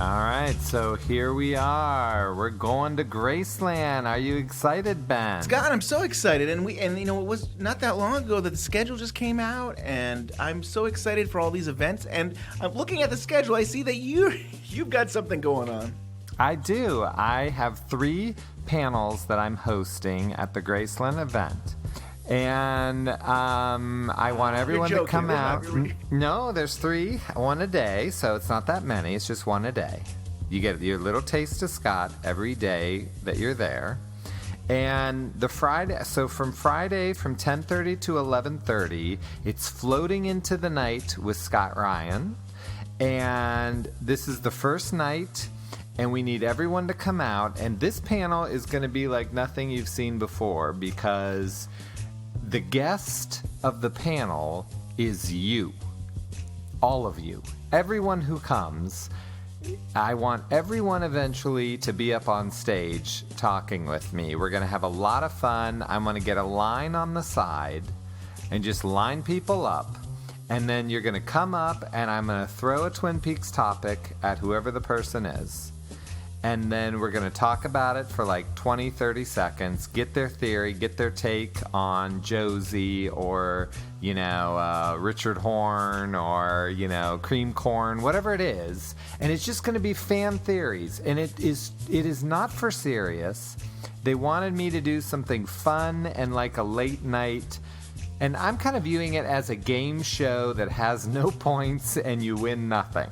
All right, so here we are. We're going to Graceland. Are you excited, Ben? Scott, I'm so excited, and it was not that long ago that the schedule just came out, and I'm so excited for all these events. And I'm looking at the schedule. I see that you've got something going on. I do. I have 3 panels that I'm hosting at the Graceland event. And I want everyone to come out. No, there's 3, 1 a day, so it's not that many. It's just 1 a day. You get your little taste of Scott every day that you're there. And the Friday, so from 10:30 to 11:30, it's floating into the night with Scott Ryan. And this is the first night. And we need everyone to come out. And this panel is going to be like nothing you've seen before because the guest of the panel is you. All of you. Everyone who comes. I want everyone eventually to be up on stage talking with me. We're going to have a lot of fun. I'm going to get a line on the side and just line people up. And then you're going to come up and I'm going to throw a Twin Peaks topic at whoever the person is. And then we're going to talk about it for like 20, 30 seconds, get their theory, get their take on Josie or, Richard Horn or, Cream Corn, whatever it is. And it's just going to be fan theories. And it is not for serious. They wanted me to do something fun and like a late night. And I'm kind of viewing it as a game show that has no points and you win nothing.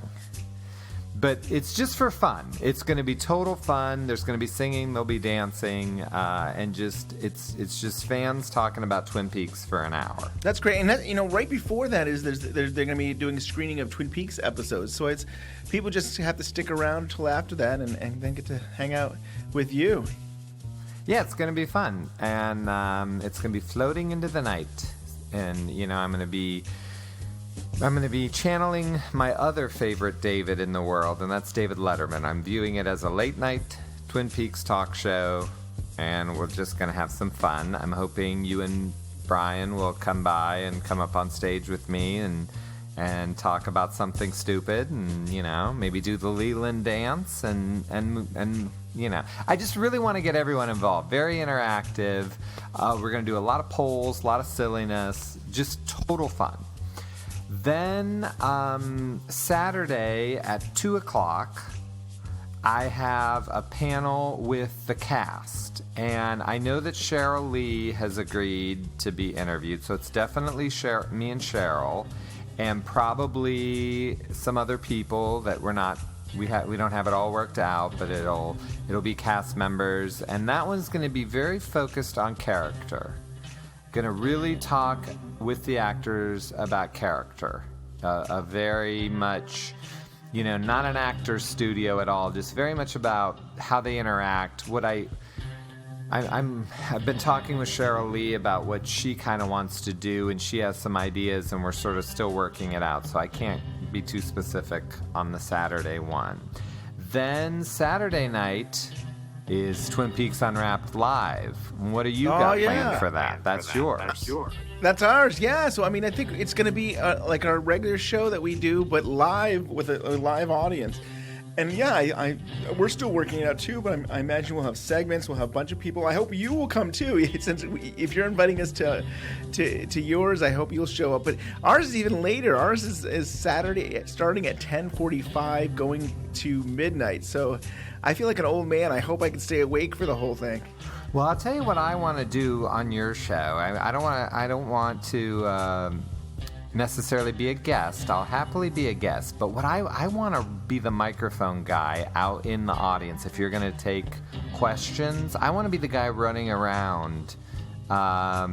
But it's just for fun. It's going to be total fun. There's going to be singing, there'll be dancing, and it's just fans talking about Twin Peaks for an hour. That's great. And that, right before that is they're going to be doing a screening of Twin Peaks episodes. So it's people just have to stick around until after that and then get to hang out with you. Yeah, it's going to be fun, and it's going to be floating into the night. And I'm going to be channeling my other favorite David in the world, and that's David Letterman. I'm viewing it as a late-night Twin Peaks talk show, and we're just going to have some fun. I'm hoping you and Bryon will come by and come up on stage with me and talk about something stupid and, maybe do the Leland dance and I just really want to get everyone involved. Very interactive. We're going to do a lot of polls, a lot of silliness, just total fun. Then Saturday at 2 o'clock, I have a panel with the cast. And I know that Cheryl Lee has agreed to be interviewed. So it's definitely me and Cheryl and probably some other people that we don't have it all worked out, but it'll be cast members. And that one's going to be very focused on character. Going to really talk with the actors about character. A very much, not an actor's studio at all, just very much about how they interact. I've been talking with Cheryl Lee about what she kind of wants to do, and she has some ideas, and we're sort of still working it out, so I can't be too specific on the Saturday one. Then Saturday night is Twin Peaks Unwrapped Live. What do you got planned for that? That's yours. That's ours, yeah. So, I think it's going to be like our regular show that we do, but live with a live audience. And yeah, we're still working it out too, but I imagine we'll have segments, we'll have a bunch of people. I hope you will come too. Since if you're inviting us to yours, I hope you'll show up. But ours is even later. Ours is Saturday, starting at 10:45, going to midnight. So I feel like an old man. I hope I can stay awake for the whole thing. Well, I'll tell you what I want to do on your show. I don't want to necessarily be a guest. I'll happily be a guest. But what I want to be the microphone guy out in the audience. If you're going to take questions, I want to be the guy running around I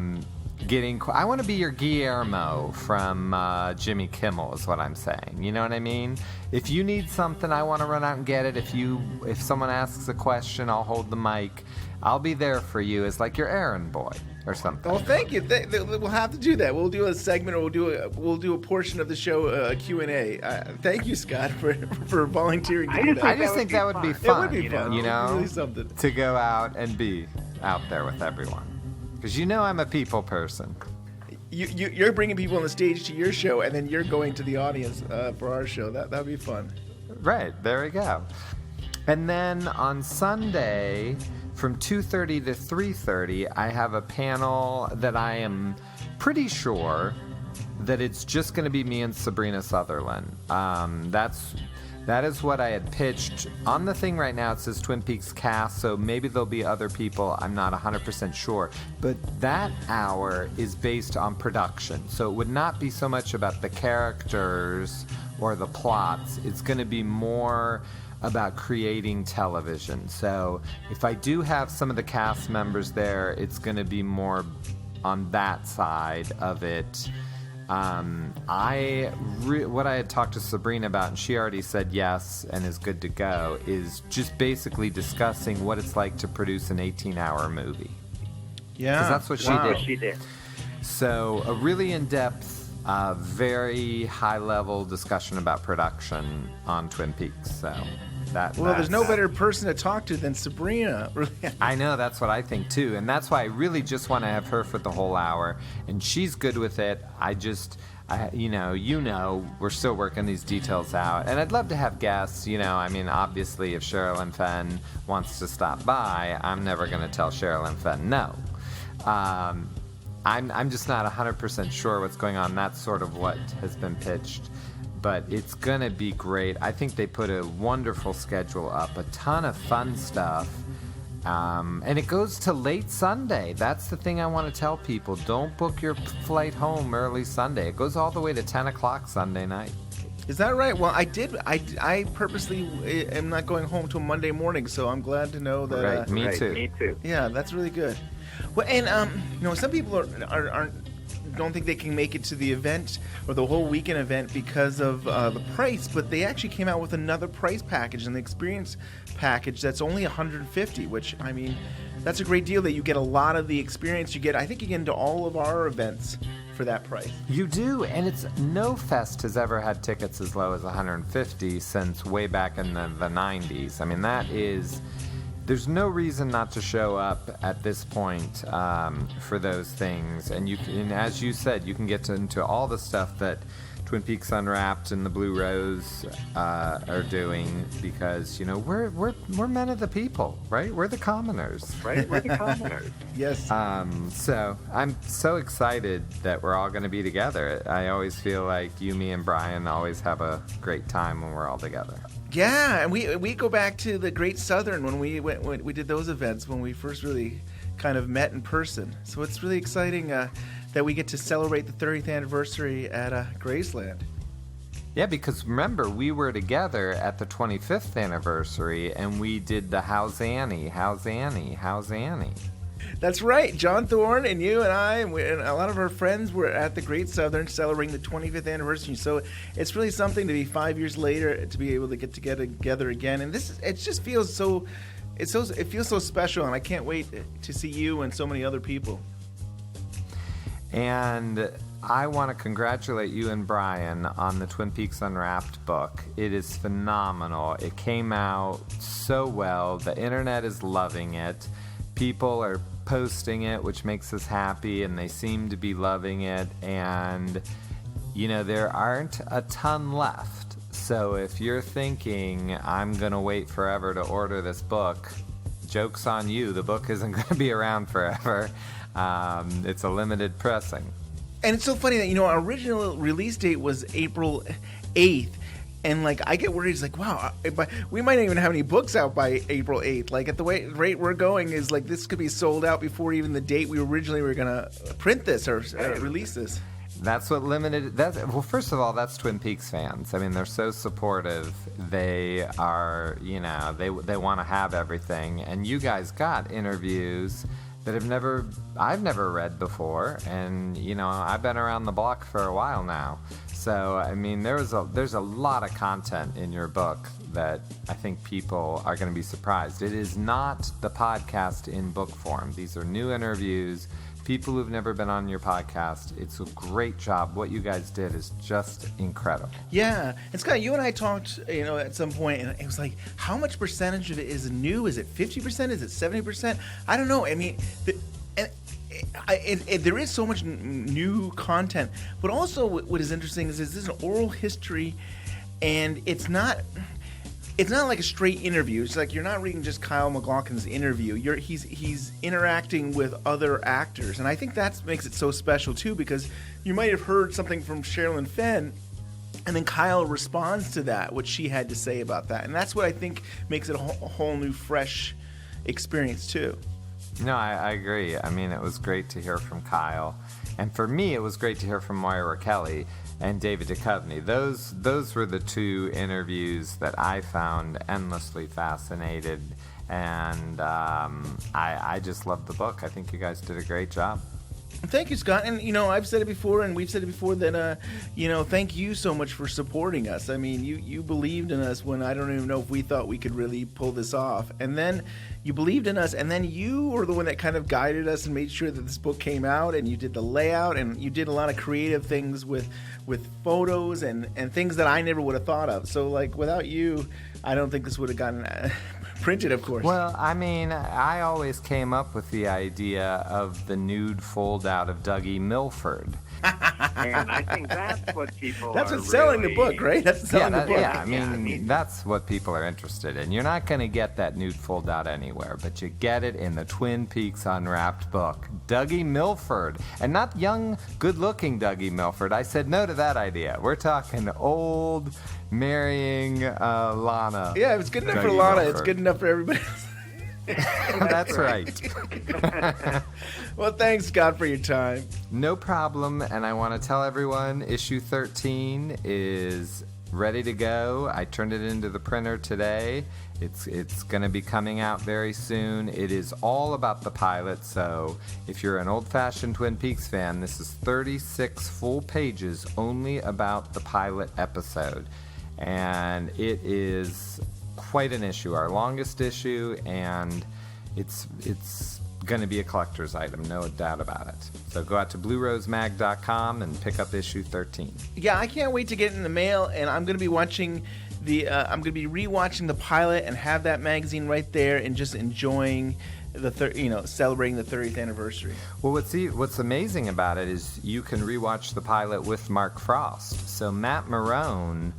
want to be your Guillermo from Jimmy Kimmel is what I'm saying. You know what I mean? If you need something, I want to run out and get it. If someone asks a question, I'll hold the mic. I'll be there for you as like your errand boy or something. Well, thank you. We'll have to do that. We'll do a segment, or we'll do a portion of the show, Q&A. Thank you, Scott, for volunteering to do that. I just think that would be fun. It would be fun. Really something to go out and be out there with everyone. Because I'm a people person. You're bringing people on the stage to your show, and then you're going to the audience for our show. That would be fun. Right, there we go. And then on Sunday, from 2:30 to 3:30, I have a panel that I am pretty sure that it's just going to be me and Sabrina Sutherland. That is what I had pitched. On the thing right now, it says Twin Peaks cast, so maybe there'll be other people. I'm not 100% sure. But that hour is based on production. So it would not be so much about the characters or the plots. It's going to be more about creating television. So if I do have some of the cast members there, it's going to be more on that side of it. What I had talked to Sabrina about, and she already said yes and is good to go, is just basically discussing what it's like to produce an 18-hour movie. Yeah. Because that's what she did. So a really in-depth, very high-level discussion about production on Twin Peaks. So there's no better person to talk to than Sabrina. I know, that's what I think too, and that's why I really just want to have her for the whole hour, and she's good with it. We're still working these details out, and I'd love to have guests. Obviously, if Sherilyn Fenn wants to stop by, I'm never going to tell Sherilyn Fenn no. I'm just not 100% sure what's going on. That's sort of what has been pitched. But it's going to be great. I think they put a wonderful schedule up, a ton of fun stuff. And it goes to late Sunday. That's the thing I want to tell people. Don't book your flight home early Sunday. It goes all the way to 10 o'clock Sunday night. Is that right? Well, I purposely am not going home till Monday morning, so I'm glad to know that. Right, me too. Yeah, that's really good. Well, and some people don't think they can make it to the event or the whole weekend event because of the price, but they actually came out with another price package, and the experience package that's only $150, which, I mean, that's a great deal that you get a lot of the experience. I think you get into all of our events for that price. You do, and no fest has ever had tickets as low as $150 since way back in the 90s. I mean, there's no reason not to show up at this point for those things. And as you said, you can get into all the stuff that Twin Peaks Unwrapped and the Blue Rose are doing, because we're men of the people, right? We're the commoners, right? We're the commoners. Yes. So I'm so excited that we're all going to be together. I always feel like you, me, and Bryon always have a great time when we're all together. Yeah, and we go back to the Great Southern when we did those events when we first really kind of met in person. So it's really exciting that we get to celebrate the 30th anniversary at Graceland. Yeah, because remember, we were together at the 25th anniversary, and we did the How's Annie? That's right. John Thorne and you and I and a lot of our friends were at the Great Southern celebrating the 25th anniversary. So it's really something to be 5 years later to be able to get together again. And it just feels it feels so special, and I can't wait to see you and so many other people. And I want to congratulate you and Bryon on the Twin Peaks Unwrapped book. It is phenomenal. It came out so well. The internet is loving it. People are posting it, which makes us happy, and they seem to be loving it. And, there aren't a ton left. So if you're thinking, I'm going to wait forever to order this book, joke's on you. The book isn't going to be around forever. It's a limited pressing. And it's so funny that, our original release date was April 8th. And, I get worried. It's like, wow, we might not even have any books out by April 8th. At the rate we're going is, this could be sold out before even the date we originally were going to print this or release this. That's what well, first of all, that's Twin Peaks fans. I mean, they're so supportive. They are, they want to have everything. And you guys got interviews that I've never read before. And, I've been around the block for a while now. So, I mean, there's a lot of content in your book that I think people are going to be surprised. It is not the podcast in book form. These are new interviews, people who've never been on your podcast. It's a great job. What you guys did is just incredible. Yeah. And Scott, you and I talked, at some point, and it was like, how much percentage of it is new? Is it 50%? Is it 70%? I don't know. I mean, there is so much new content, but also what is interesting is this is an oral history, and it's not it's not like a straight interview. It's like you're not reading just Kyle MacLachlan's interview. He's interacting with other actors, and I think that makes it so special too, because you might have heard something from Sherilyn Fenn, and then Kyle responds to that, what she had to say about that, and that's what I think makes it a whole new, fresh experience too. No, I agree. I mean, it was great to hear from Kyle, and for me, it was great to hear from Moira Kelly and David Duchovny. Those were the two interviews that I found endlessly fascinated, and I just loved the book. I think you guys did a great job. Thank you, Scott. And, I've said it before, and we've said it before, that, thank you so much for supporting us. I mean, you believed in us when I don't even know if we thought we could really pull this off. And then you believed in us, and then you were the one that kind of guided us and made sure that this book came out, and you did the layout, and you did a lot of creative things with photos and things that I never would have thought of. So, without you, I don't think this would have gotten printed, of course. Well, I mean, I always came up with the idea of the nude fold-out of Dougie Milford. And I think that's what people That's what's selling the book, right? That's selling the book. Yeah, I mean, that's what people are interested in. You're not going to get that nude fold-out anywhere, but you get it in the Twin Peaks Unwrapped book. Dougie Milford. And not young, good-looking Dougie Milford. I said no to that idea. We're talking old, marrying Lana. Yeah, if it's good enough for Lana, it's good enough for everybody else. That's right. Well, thanks, Scott, for your time. No problem, and I want to tell everyone issue 13 is ready to go. I turned it into the printer today. It's going to be coming out very soon. It is all about the pilot, so if you're an old-fashioned Twin Peaks fan, this is 36 full pages only about the pilot episode, and it is quite an issue, our longest issue, and it's going to be a collector's item, no doubt about it. So go out to bluerosemag.com and pick up issue 13. Yeah, I can't wait to get it in the mail, and I'm going to be watching rewatching the pilot and have that magazine right there and just enjoying celebrating the 30th anniversary. Well, what's amazing about it is you can rewatch the pilot with Mark Frost. So Matt Marone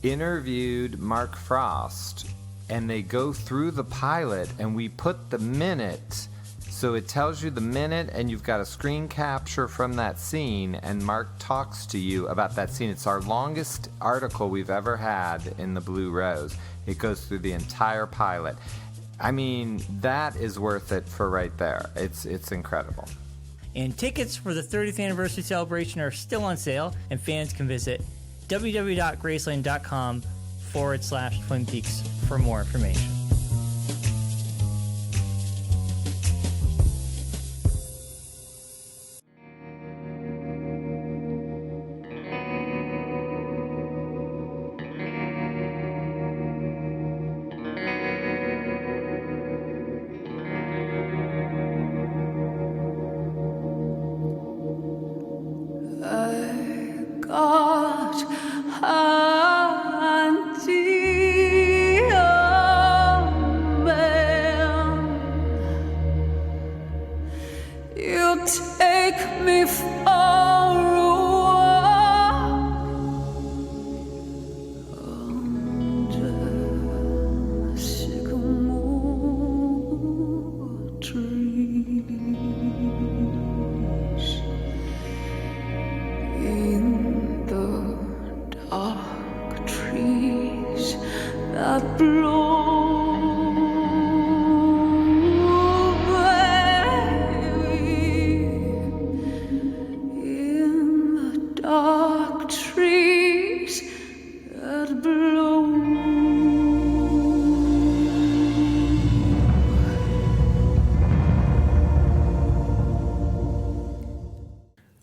interviewed Mark Frost, and they go through the pilot, and we put the minute, so it tells you the minute, and you've got a screen capture from that scene, and Mark talks to you about that scene. It's our longest article we've ever had in the Blue Rose. It goes through the entire pilot. I mean, that is worth it for right there. It's incredible. And tickets for the 30th anniversary celebration are still on sale, and fans can visit www.graceland.com/Twin Peaks for more information.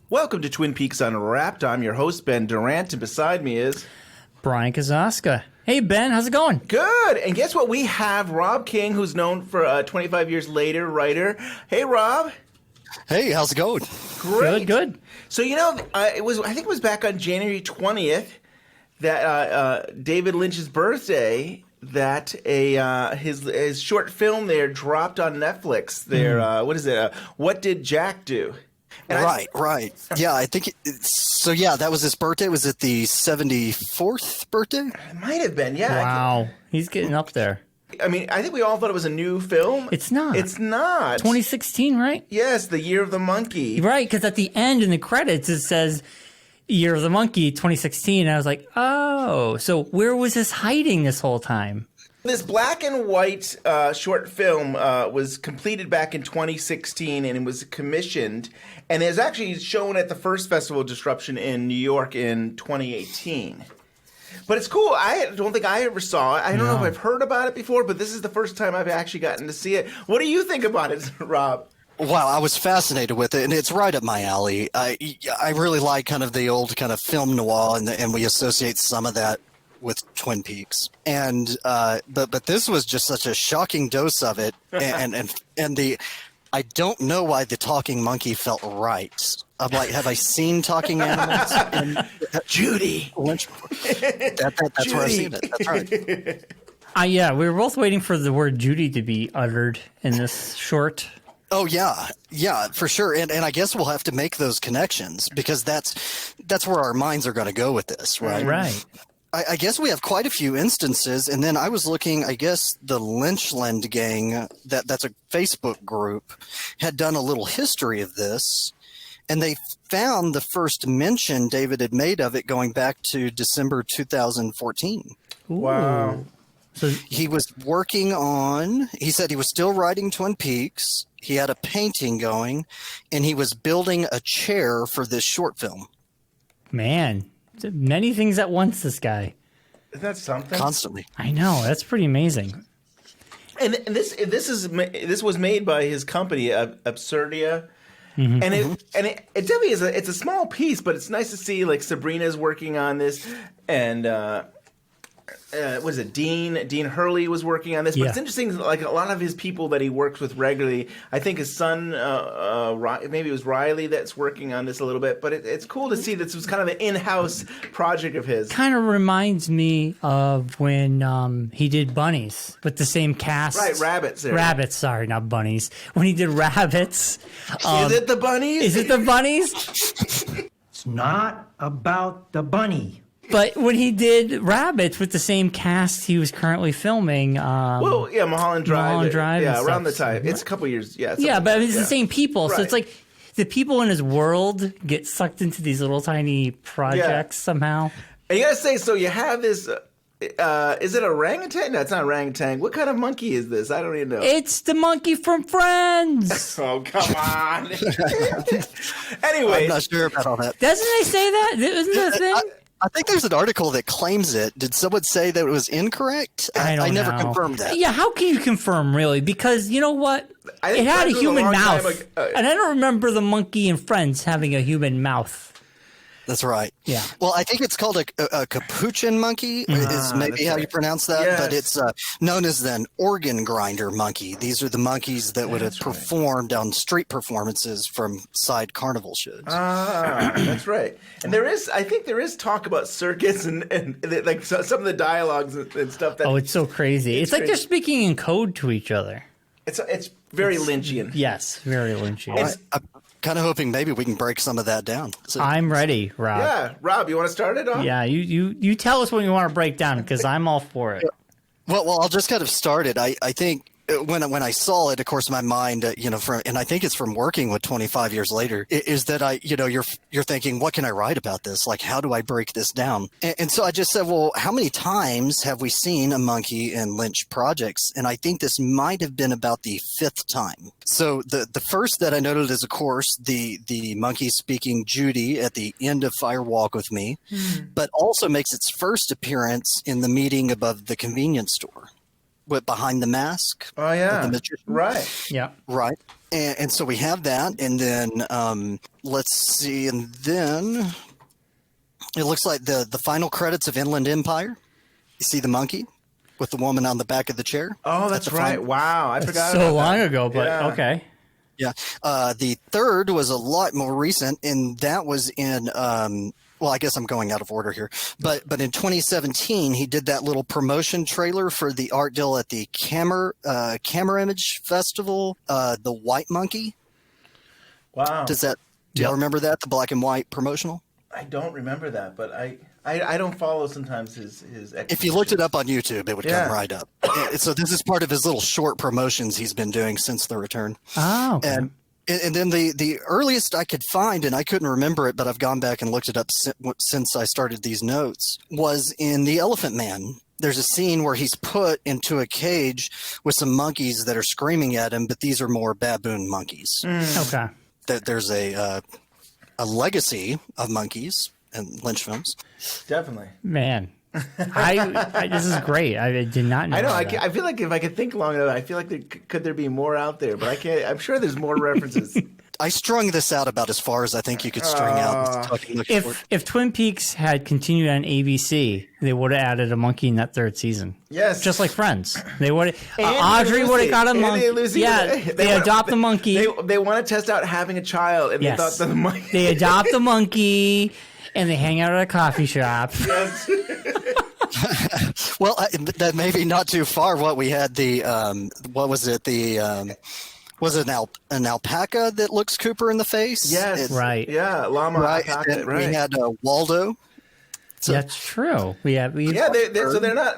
Welcome to Twin Peaks Unwrapped. I'm your host, Ben Durant, and beside me is Bryon Kazaska. Hey, Ben, how's it going? Good. And guess what? We have Rob King, who's known for 25 Years Later writer. Hey, Rob. Hey, how's it going? Great. Good. So, I think it was back on January 20th that David Lynch's birthday that his short film there dropped on Netflix. There, what is it? What Did Jack Do? Right. Yeah, I think so. Yeah, that was his birthday. Was it the 74th birthday? It might have been, yeah. Wow, he's getting up there. I mean, I think we all thought it was a new film. It's not. It's not. 2016, right? Yes, the Year of the Monkey. Right, because at the end in the credits it says Year of the Monkey 2016. And I was like, oh, so where was this hiding this whole time? This black and white short film was completed back in 2016 and it was commissioned and it was actually shown at the first Festival of Disruption in New York in 2018. But it's cool. I don't think I ever saw it. I don't know if I've heard about it before, but this is the first time I've actually gotten to see it. What do you think about it, Rob? Wow, I was fascinated with it, and it's right up my alley. I really like kind of the old kind of film noir, and we associate some of that with Twin Peaks. And but this was just such a shocking dose of it, and the I don't know why the talking monkey felt right. I'm like, have I seen talking animals? Judy. Lynch? That's Judy. where I've seen it. That's right. Yeah, we were both waiting for the word Judy to be uttered in this short. Oh yeah, for sure. And I guess we'll have to make those connections because that's where our minds are going to go with this, right? Right. I guess we have quite a few instances, and then I was looking. I guess the Lynchland gang, that's a Facebook group, had done a little history of this, and they found the first mention David had made of it going back to December 2014. Ooh. Wow. So He was working on. He said he was still writing Twin Peaks. He had a painting going, and he was building a chair for this short film. man, many things at once. This guy. Isn't that something? Constantly. I know, that's pretty amazing. And this was made by his company, Absurdia. And it definitely is it's a small piece, but it's nice to see like Sabrina's working on this, and what is it? Dean Hurley was working on this. But it's interesting, like a lot of his people that he works with regularly. I think his son, maybe it was Riley, that's working on this a little bit. But it's cool to see this was kind of an in-house project of his. Kind of reminds me of when he did Bunnies with the same cast. Right, Rabbits. There. Rabbits, sorry, not Bunnies. When he did Rabbits. Is it the Bunnies? Is it the Bunnies? It's not about the bunny. But when he did Rabbits with the same cast he was currently filming. Well, yeah, Mulholland Drive. Mulholland Drive Yeah, and around the stuff. time. It's a couple years. Yeah, Yeah, but I mean, it's yeah. the same people. So Right. it's like the people in his world get sucked into these little tiny projects somehow. And you gotta say, so you have this. Is it orangutan? No, it's not orangutan. What kind of monkey is this? I don't even know. It's the monkey from Friends. Oh, come on. Anyway, I'm not sure about all that. Doesn't they say that? Isn't that a thing? I think there's an article that claims it. Did someone say that it was incorrect? I don't never know. confirmed that. Yeah, how can you confirm, really? Because you know what? I think It had a Friends was a human long time mouth. ago. And I don't remember the monkey in Friends having a human mouth. That's right. Yeah. Well, I think it's called a capuchin monkey, is maybe that's how right. you pronounce that. Yes. But it's known as an organ grinder monkey. These are the monkeys that would have performed on street performances from side carnival shows. that's right. And I think there is talk about circus and like some of the dialogues and stuff. That Oh, it's so crazy. It's like they're speaking in code to each other. it's very Lynchian. Yes, very Lynchian. I'm kind of hoping maybe we can break some of that down. So, I'm ready, Rob. Yeah, Rob, you want to start it off? Yeah, you tell us when you want to break down because I'm all for it. well, I'll just kind of start it. I think when I saw it, of course, my mind, and I think it's from working with 25 years later, is that you're thinking, what can I write about this? Like, how do I break this down? And so I just said, well, how many times have we seen a monkey in Lynch projects? And I think this might have been about the 5th time. So the first that I noted is, of course, the monkey speaking Judy at the end of Fire Walk with Me, but also makes its first appearance in the meeting above the convenience store. With behind the mask. Oh yeah. The magician. Right. Yeah. Right. And so we have that. And then let's see. And then it looks like the final credits of Inland Empire. You see the monkey with the woman on the back of the chair. Oh, that's the right. final. Wow, I forgot. So about long that. ago, but Yeah. okay. Yeah. The third was a lot more recent, and that was in well, I guess I'm going out of order here, but in 2017 he did that little promotion trailer for the art deal at the Camera Image Festival, the White Monkey. Wow. Does that Do y'all remember that, the black and white promotional? I don't remember that, but I don't follow sometimes his If you looked it up on YouTube, it would come right up. So this is part of his little short promotions he's been doing since the return. Oh, okay. And then the earliest I could find, and I couldn't remember it, but I've gone back and looked it up since I started these notes, was in The Elephant Man. There's a scene where he's put into a cage with some monkeys that are screaming at him, but these are more baboon monkeys. Okay. That there's a legacy of monkeys in Lynch films. Definitely. Man. This is great. I did not know. I know. that. I feel like if I could think long enough, I feel like could there be more out there? But I can't. I'm sure there's more references. I strung this out about as far as I think you could string out. If Twin Peaks had continued on ABC, they would have added a monkey in that third season. Yes, just like Friends. They would. Audrey would have got a monkey. They adopt a monkey. They want to test out having a child, and they thought the monkey. They adopt a monkey, and they hang out at a coffee shop. Yes. Well, that may be not too far. What we had what was it? Was it an alpaca that looks Cooper in the face? Yes. Right. Yeah. Llama alpaca. Right. We had Waldo. So, that's true. So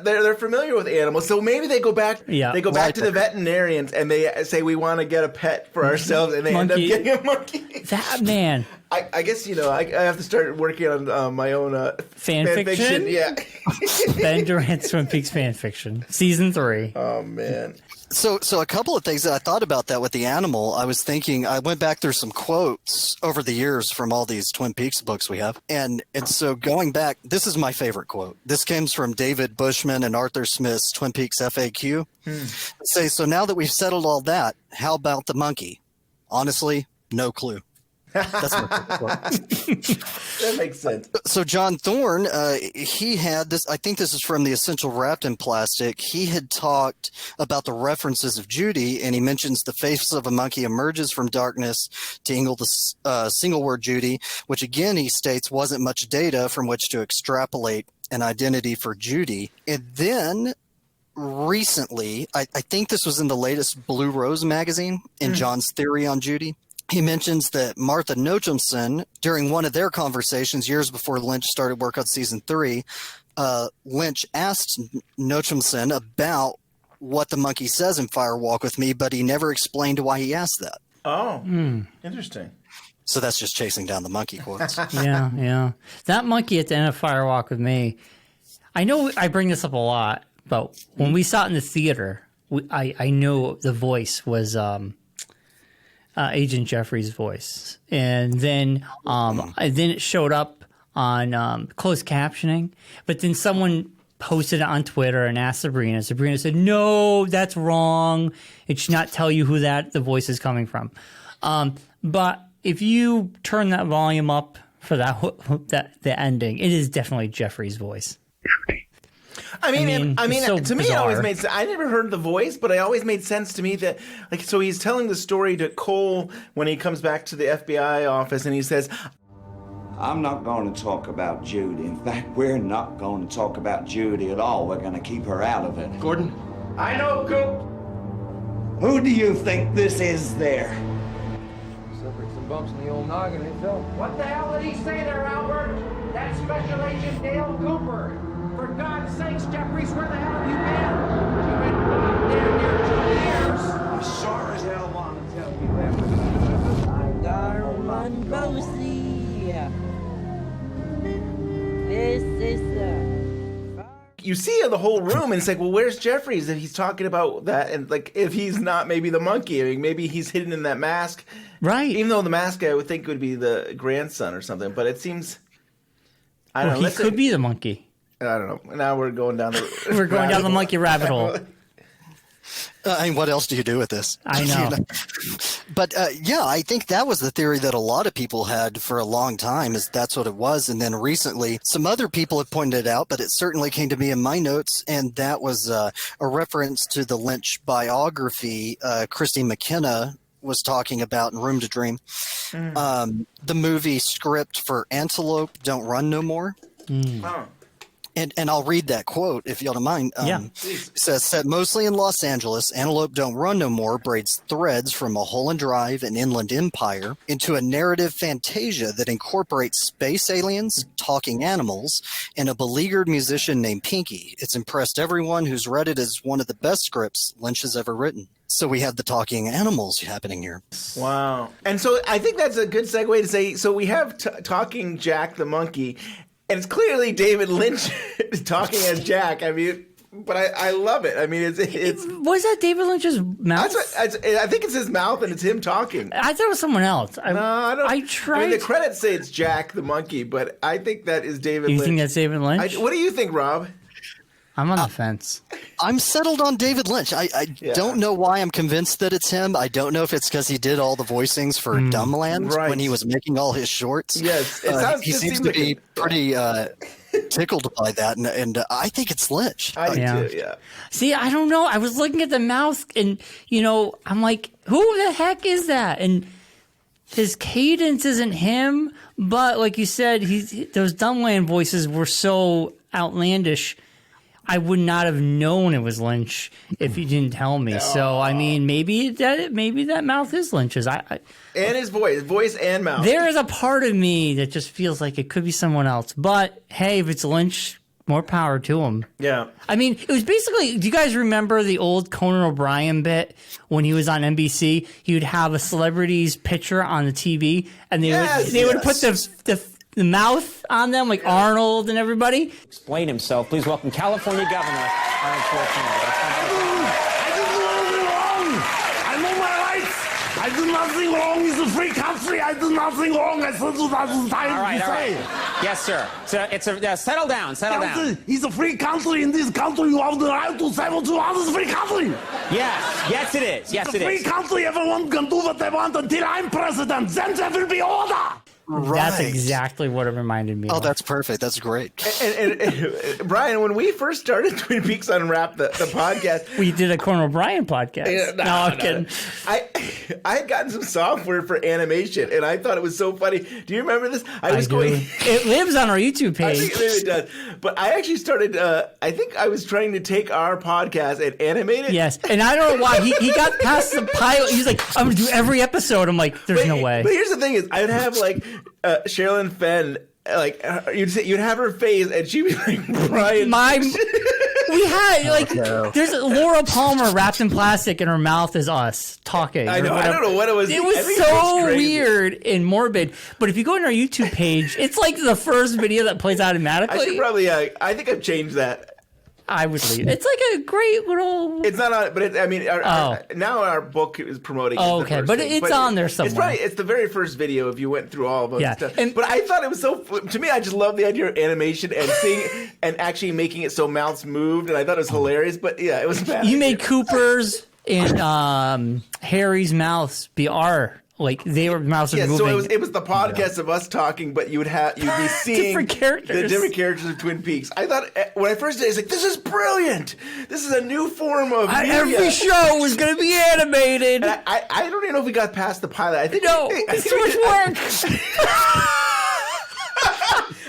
they're familiar with animals. So maybe they go back. Yeah. They go back to the veterinarians and they say we want to get a pet for ourselves, and they end up getting a monkey. That man. I guess I have to start working on my own fan fiction. Yeah. Ben Durant's Twin Peaks fan fiction, season 3. Oh man. So a couple of things that I thought about that with the animal. I was thinking, I went back through some quotes over the years from all these Twin Peaks books we have. And so going back, this is my favorite quote. This comes from David Bushman and Arthur Smith's Twin Peaks FAQ. Say, so now that we've settled all that, how about the monkey? Honestly, no clue. That's my favorite quote. That makes sense. So John Thorne, he had this, I think this is from The Essential Wrapped in Plastic. He had talked about the references of Judy, and he mentions the face of a monkey emerges from darkness to angle the single word Judy, which again, he states, wasn't much data from which to extrapolate an identity for Judy. And then recently, I think this was in the latest Blue Rose magazine, in John's theory on Judy. He mentions that Martha Nochumson, during one of their conversations years before Lynch started work on season 3, Lynch asked Nochumson about what the monkey says in Fire Walk with Me, but he never explained why he asked that. Oh, interesting. So that's just chasing down the monkey quotes. Yeah. That monkey at the end of Fire Walk with Me, I know I bring this up a lot, but when we saw it in the theater, I know the voice was Agent Jeffrey's voice, and then it showed up on closed captioning. But then someone posted it on Twitter and asked Sabrina. Sabrina said, "No, that's wrong. It should not tell you who the voice is coming from." But if you turn that volume up for the ending, it is definitely Jeffrey's voice. I mean, so to me, it bizarre. always made sense. I never heard the voice, but it always made sense to me that, like, so he's telling the story to Cole when he comes back to the FBI office, and he says, I'm not going to talk about Judy. In fact, we're not going to talk about Judy at all. We're going to keep her out of it. Gordon? I know, Coop. Who do you think this is there? Suffered some bumps in the old noggin, it fell. What the hell did he say there, Albert? That's Special Agent Dale Cooper. For God's sakes, Jeffries, where the hell have you been? You've been there near 2 years. I sure as hell want to tell you that. Darman Bosie. This is you see the whole room, and it's like, well, where's Jeffries? And he's talking about that, and like, if he's not maybe the monkey, I mean, maybe he's hidden in that mask. Right. Even though the mask, I would think, would be the grandson or something, but it seems, I don't know. He could be the monkey. I don't know. Now we're going down the down the monkey rabbit hole. I mean, what else do you do with this? I know. But yeah, I think that was the theory that a lot of people had for a long time, is that's what it was. And then recently, some other people have pointed it out, but it certainly came to me in my notes, and that was a reference to the Lynch biography Christy McKenna was talking about in Room to Dream. The movie script for Antelope, Don't Run No More. Oh. And I'll read that quote if you don't mind. It says, set mostly in Los Angeles, Antelope Don't Run No More braids threads from Mulholland Drive and Inland Empire into a narrative fantasia that incorporates space aliens, talking animals, and a beleaguered musician named Pinky. It's impressed everyone who's read it as one of the best scripts Lynch has ever written. So we have the talking animals happening here. Wow. And so I think that's a good segue to say, so we have talking Jack the monkey, and it's clearly David Lynch talking as Jack. I mean, but I love it. I mean, it's was that David Lynch's mouth? I think it's his mouth and it's him talking. I thought it was someone else. No, I don't. I tried. I mean, the credits say it's Jack the monkey, but I think that is David Lynch. You think that's David Lynch? What do you think, Rob? I'm on the fence. I'm settled on David Lynch. I don't know why I'm convinced that it's him. I don't know if it's because he did all the voicings for Dumbland when he was making all his shorts. Yes, he seems to be pretty tickled by that, and I think it's Lynch. I do too, yeah. See, I don't know. I was looking at the mouth, and, I'm like, who the heck is that? And his cadence isn't him, but like you said, those Dumbland voices were so outlandish. I would not have known it was Lynch if you didn't tell me. So I mean, maybe that mouth is Lynch's. And his voice and mouth. There is a part of me that just feels like it could be someone else. But hey, if it's Lynch, more power to him. Yeah. I mean, it was basically. Do you guys remember the old Conan O'Brien bit when he was on NBC? He would have a celebrity's picture on the TV, and they would put the mouth on them, like Arnold and everybody. Explain himself. Please welcome California Governor Arnold Schwarzenegger. I did nothing wrong. I know my rights. I did nothing wrong. It's a free country. I did nothing wrong. I said 2,000 times. All right. Yes, sir. Settle down. It's a free country. In this country, you have the right to say what you want. It's a free country. Yes, it is. Yes, it is. It's a free country. Everyone can do what they want until I'm president. Then there will be order. Right. That's exactly what it reminded me of. Oh, that's perfect. That's great. And Bryon, when we first started Twin Peaks Unwrapped, the podcast, we did a Conan O'Brien podcast. No, I'm kidding. I had gotten some software for animation, and I thought it was so funny. Do you remember this? I do. It lives on our YouTube page. I think maybe it does. But I actually started. I think I was trying to take our podcast and animate it. Yes, and I don't know why he got past the pilot. He's like, I'm gonna do every episode. I'm like, there's no way. But here's the thing: is I'd have like Sherilyn Fenn. Like you'd have her face, and she'd be like, Bryon. We had there's Laura Palmer wrapped in plastic, and her mouth is us talking. I know. I don't know what it was. It was so weird and morbid. But if you go on our YouTube page, it's like the first video that plays automatically. I should probably. I think I've changed that. I would leave. It's like a great little. It's not on, but now our book is promoting. Oh, okay, but it's on there somewhere. It's the very first video if you went through all of them. Yeah, but I thought it was so. To me, I just love the idea of animation and seeing and actually making it so mouths moved, and I thought it was hilarious. But yeah, it was bad. You made Cooper's and Harry's mouths be our. Like they were mouths moving. So it was the podcast of us talking, but you'd be seeing different characters. The different characters of Twin Peaks. I thought when I first did it, I was like, this is brilliant. This is a new form of media. Every show was going to be animated. And I don't even know if we got past the pilot. I think it's too much work.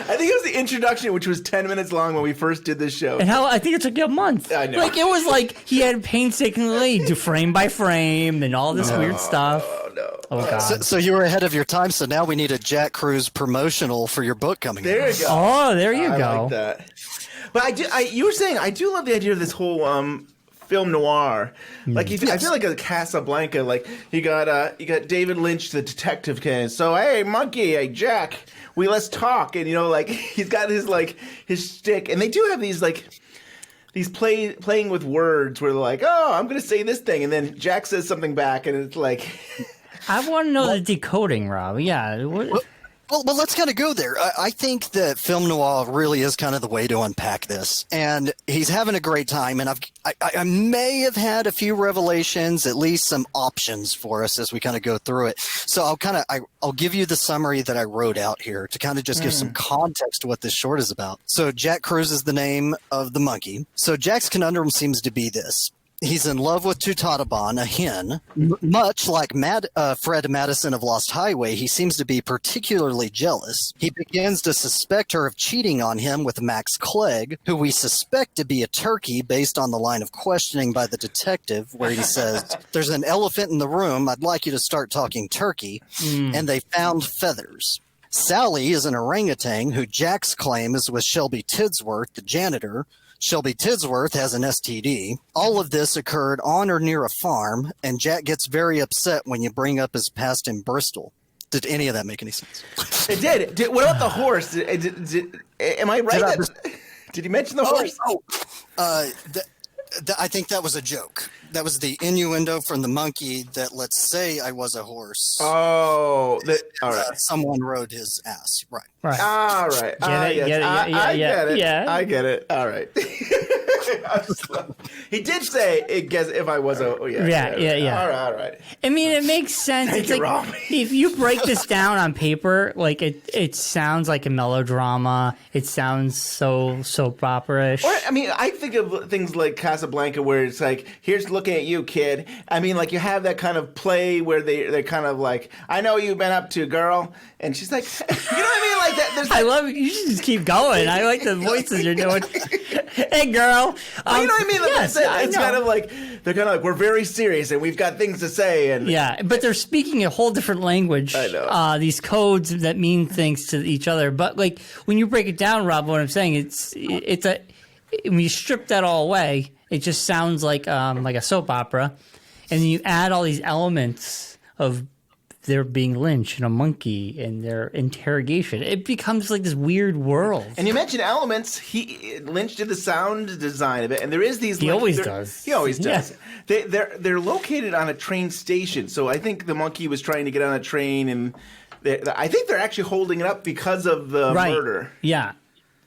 I think it was the introduction, which was 10 minutes long when we first did this show. And I think it took you a month. I know. Like it was like he had painstakingly do frame by frame and all this weird stuff. Oh God! So you were ahead of your time. So now we need a Jack Cruz promotional for your book coming. There you go. Oh, there you go. I like that. But you were saying I do love the idea of this whole film noir. Like I feel like a Casablanca. Like you got David Lynch, the detective case. So hey, monkey, hey Jack, let's talk. And like he's got his shtick, and they do have these playing with words where they're like, oh, I'm going to say this thing, and then Jack says something back, and it's like. I want to know the decoding, Rob. Yeah. Well, let's kind of go there. I think that film noir really is kind of the way to unpack this. And he's having a great time. And I may have had a few revelations, at least some options for us as we kind of go through it. So I'll give you the summary that I wrote out here to kind of just give some context to what this short is about. So Jack Cruz is the name of the monkey. So Jack's conundrum seems to be this. He's in love with Tutataban, a hen. Much like Fred Madison of Lost Highway, he seems to be particularly jealous. He begins to suspect her of cheating on him with Max Clegg, who we suspect to be a turkey based on the line of questioning by the detective, where he says, "There's an elephant in the room. I'd like you to start talking turkey." And they found feathers. Sally is an orangutan who Jack's claim is with Shelby Tidsworth, the janitor. Shelby Tidsworth has an STD. All of this occurred on or near a farm, and Jack gets very upset when you bring up his past in Bristol. Did any of that make any sense? It did. What about the horse? Am I right? Did you mention the horse? I think that was a joke. That was the innuendo from the monkey that, let's say I was a horse. Oh, all right. Someone rode his ass. Right. All right. I get it. All right. He did say, if I was a... Yeah. All right. I mean, it makes sense. It's like, if you break this down on paper, like it sounds like a melodrama. It sounds so soap opera-ish. Or, I mean, I think of things like Casablanca, where it's like, here's looking at you, kid. I mean, like, you have that kind of play where they're kind of like, I know you've been up to, girl. And she's like, you know what I mean? Like that. I love it. You should just keep going. I like the voices you're doing. Hey, girl. You know what I mean? Like, yes, it's kind of like, they're kind of like, we're very serious and we've got things to say. And yeah, but they're speaking a whole different language. I know. These codes that mean things to each other. But like, when you break it down, Rob, what I'm saying, when you strip that all away, it just sounds like a soap opera. And then you add all these elements of there being Lynch and a monkey and their interrogation. It becomes like this weird world. And you mentioned elements. Lynch did the sound design of it, and there is these. He always does. He always does. Yeah. They're located on a train station, so I think the monkey was trying to get on a train, and I think they're actually holding it up because of the murder. Yeah,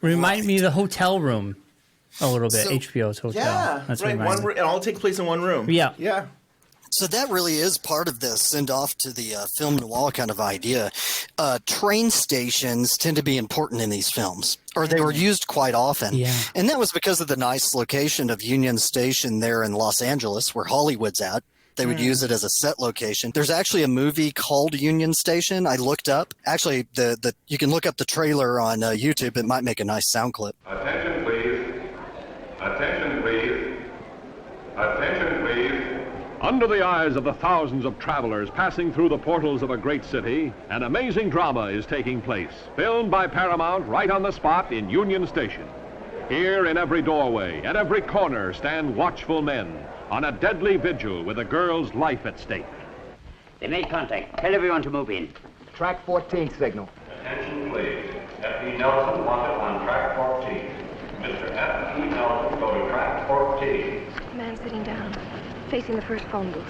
remind me of the hotel room a little bit. HBO's hotel. Yeah, that's right. It all takes place in one room. Yeah. So that really is part of the send-off to the film noir kind of idea. Train stations tend to be important in these films, or they were used quite often. Yeah. And that was because of the nice location of Union Station there in Los Angeles, where Hollywood's at. They would use it as a set location. There's actually a movie called Union Station. I looked up. Actually, you can look up the trailer on YouTube. It might make a nice sound clip. Attention, please. Attention, please. Attention, please. Under the eyes of the thousands of travelers passing through the portals of a great city, an amazing drama is taking place, filmed by Paramount right on the spot in Union Station. Here in every doorway, at every corner, stand watchful men on a deadly vigil with a girl's life at stake. They made contact. Tell everyone to move in. Track 14 signal. Attention, please. F.E. Nelson wanted on track 14. Mr. F.E. Nelson, go to track 14. Man sitting down, facing the first phone booth.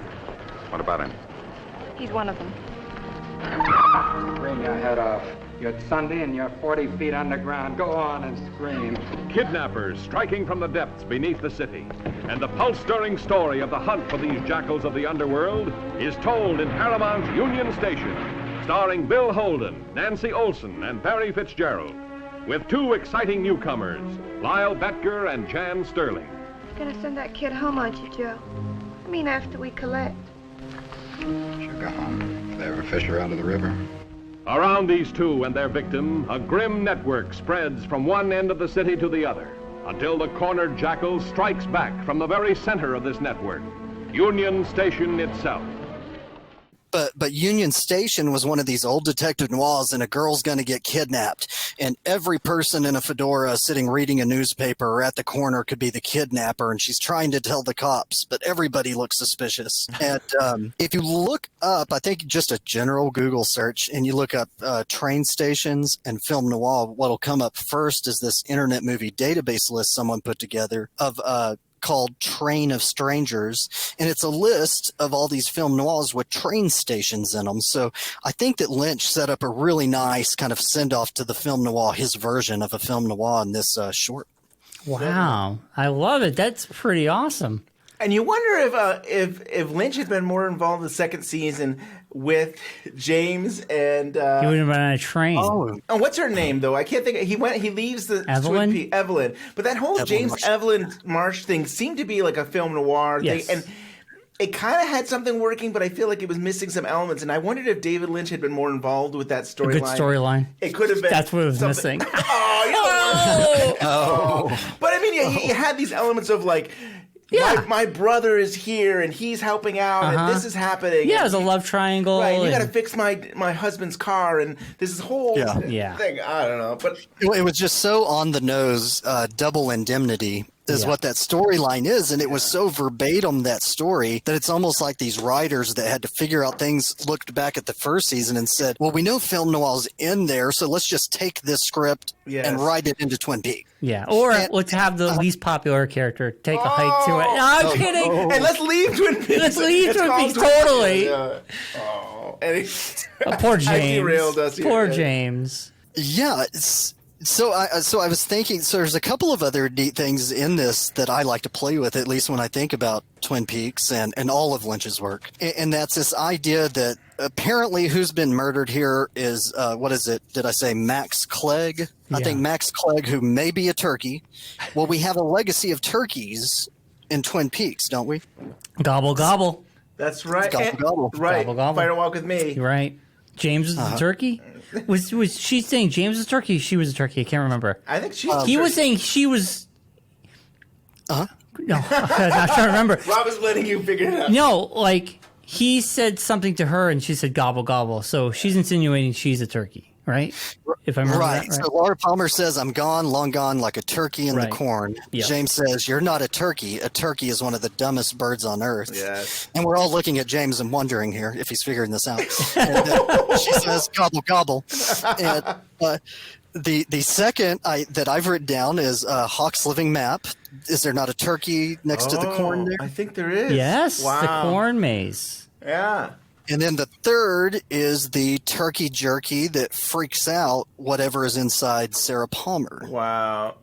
What about him? He's one of them. Scream your head off. You're Sunday and you're 40 feet underground. Go on and scream. Kidnappers striking from the depths beneath the city. And the pulse-stirring story of the hunt for these jackals of the underworld is told in Paramount's Union Station, starring Bill Holden, Nancy Olson, and Barry Fitzgerald, with two exciting newcomers, Lyle Betger and Jan Sterling. Gonna send that kid home, aren't you, Joe? I mean, after we collect. She'll go home if they ever fish her out of the river. Around these two and their victim, a grim network spreads from one end of the city to the other, until the cornered jackal strikes back from the very center of this network, Union Station itself. But Union Station was one of these old detective noirs, and a girl's going to get kidnapped. And every person in a fedora sitting reading a newspaper or at the corner could be the kidnapper, and she's trying to tell the cops, but everybody looks suspicious. And if you look up, I think just a general Google search, and you look up train stations and film noir, what'll come up first is this Internet Movie Database list someone put together of called Train of Strangers, and it's a list of all these film noirs with train stations in them. So I think that Lynch set up a really nice kind of send-off to the film noir, his version of a film noir in this short. Wow. I love it. That's pretty awesome. And you wonder if Lynch had been more involved in the second season with James and he would have been on a train. Oh, what's her name though? I can't think. He leaves the Evelyn. Evelyn, but that whole Evelyn Marsh thing seemed to be like a film noir thing, and it kind of had something working, but I feel like it was missing some elements. And I wondered if David Lynch had been more involved with that storyline. A good storyline. It could have been. That's what was missing. But I mean, he had these elements of like. My brother is here and he's helping out and this is happening. Yeah, it was a love triangle. Right, you got to fix my husband's car and this whole thing. I don't know, but it was just so on the nose. Double indemnity is what that storyline is, and it was so verbatim, that story, that it's almost like these writers that had to figure out things looked back at the first season and said, well, we know film noir's in there, so let's just take this script and write it into Twin Peaks. Yeah, or let's have the least popular character take a hike to it. No, I'm kidding. And let's leave Twin Peaks. Let's leave Twin Peaks, totally. Poor James. Poor James. Yeah, So I was thinking, so there's a couple of other neat things in this that I like to play with, at least when I think about Twin Peaks and all of Lynch's work. And that's this idea that apparently who's been murdered here is, what is it? Did I say Max Clegg? Yeah. I think Max Clegg, who may be a turkey. Well, we have a legacy of turkeys in Twin Peaks, don't we? Gobble, gobble. That's right. Gobble, gobble. Right. Gobble, gobble. Fight or walk with me. You're right. James is the turkey? Was she saying James was a turkey? She was a turkey. I can't remember. I think she. He was saying she was. No, I'm not trying to remember. Rob is letting you figure it out. No, like he said something to her, and she said gobble gobble. So she's insinuating she's a turkey, right? If I remember that right. So Laura Palmer says, "I'm gone, long gone, like a turkey in the corn." Yep. James says, "You're not a turkey. A turkey is one of the dumbest birds on earth." Yes. And we're all looking at James and wondering here if he's figuring this out. And she says, "Gobble gobble." And the second that I've written down is Hawk's Living Map. Is there not a turkey next to the corn there? I think there is. Yes, wow. The corn maze. Yeah. And then the third is the turkey jerky that freaks out whatever is inside Sarah Palmer. Wow.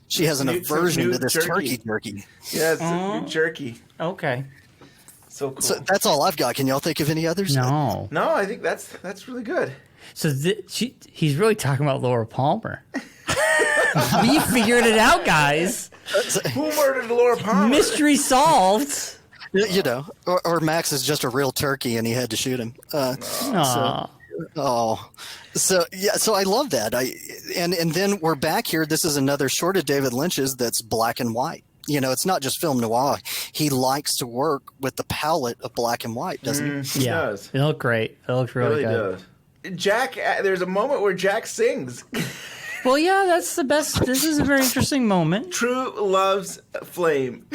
She has an aversion to this turkey jerky. Yeah, it's new jerky. Okay. So cool. So that's all I've got. Can y'all think of any others? No. No, I think that's really good. So he's really talking about Laura Palmer. We figured it out, guys. Who murdered Laura Palmer? Mystery solved. You know, or Max is just a real turkey and he had to shoot him. So I love that. And then we're back here. This is another short of David Lynch's that's black and white. You know, it's not just film noir. He likes to work with the palette of black and white, doesn't he? He does. It looked great. It looked really good. Does. Jack, there's a moment where Jack sings. Well, yeah, that's the best. This is a very interesting moment. True Love's Flame.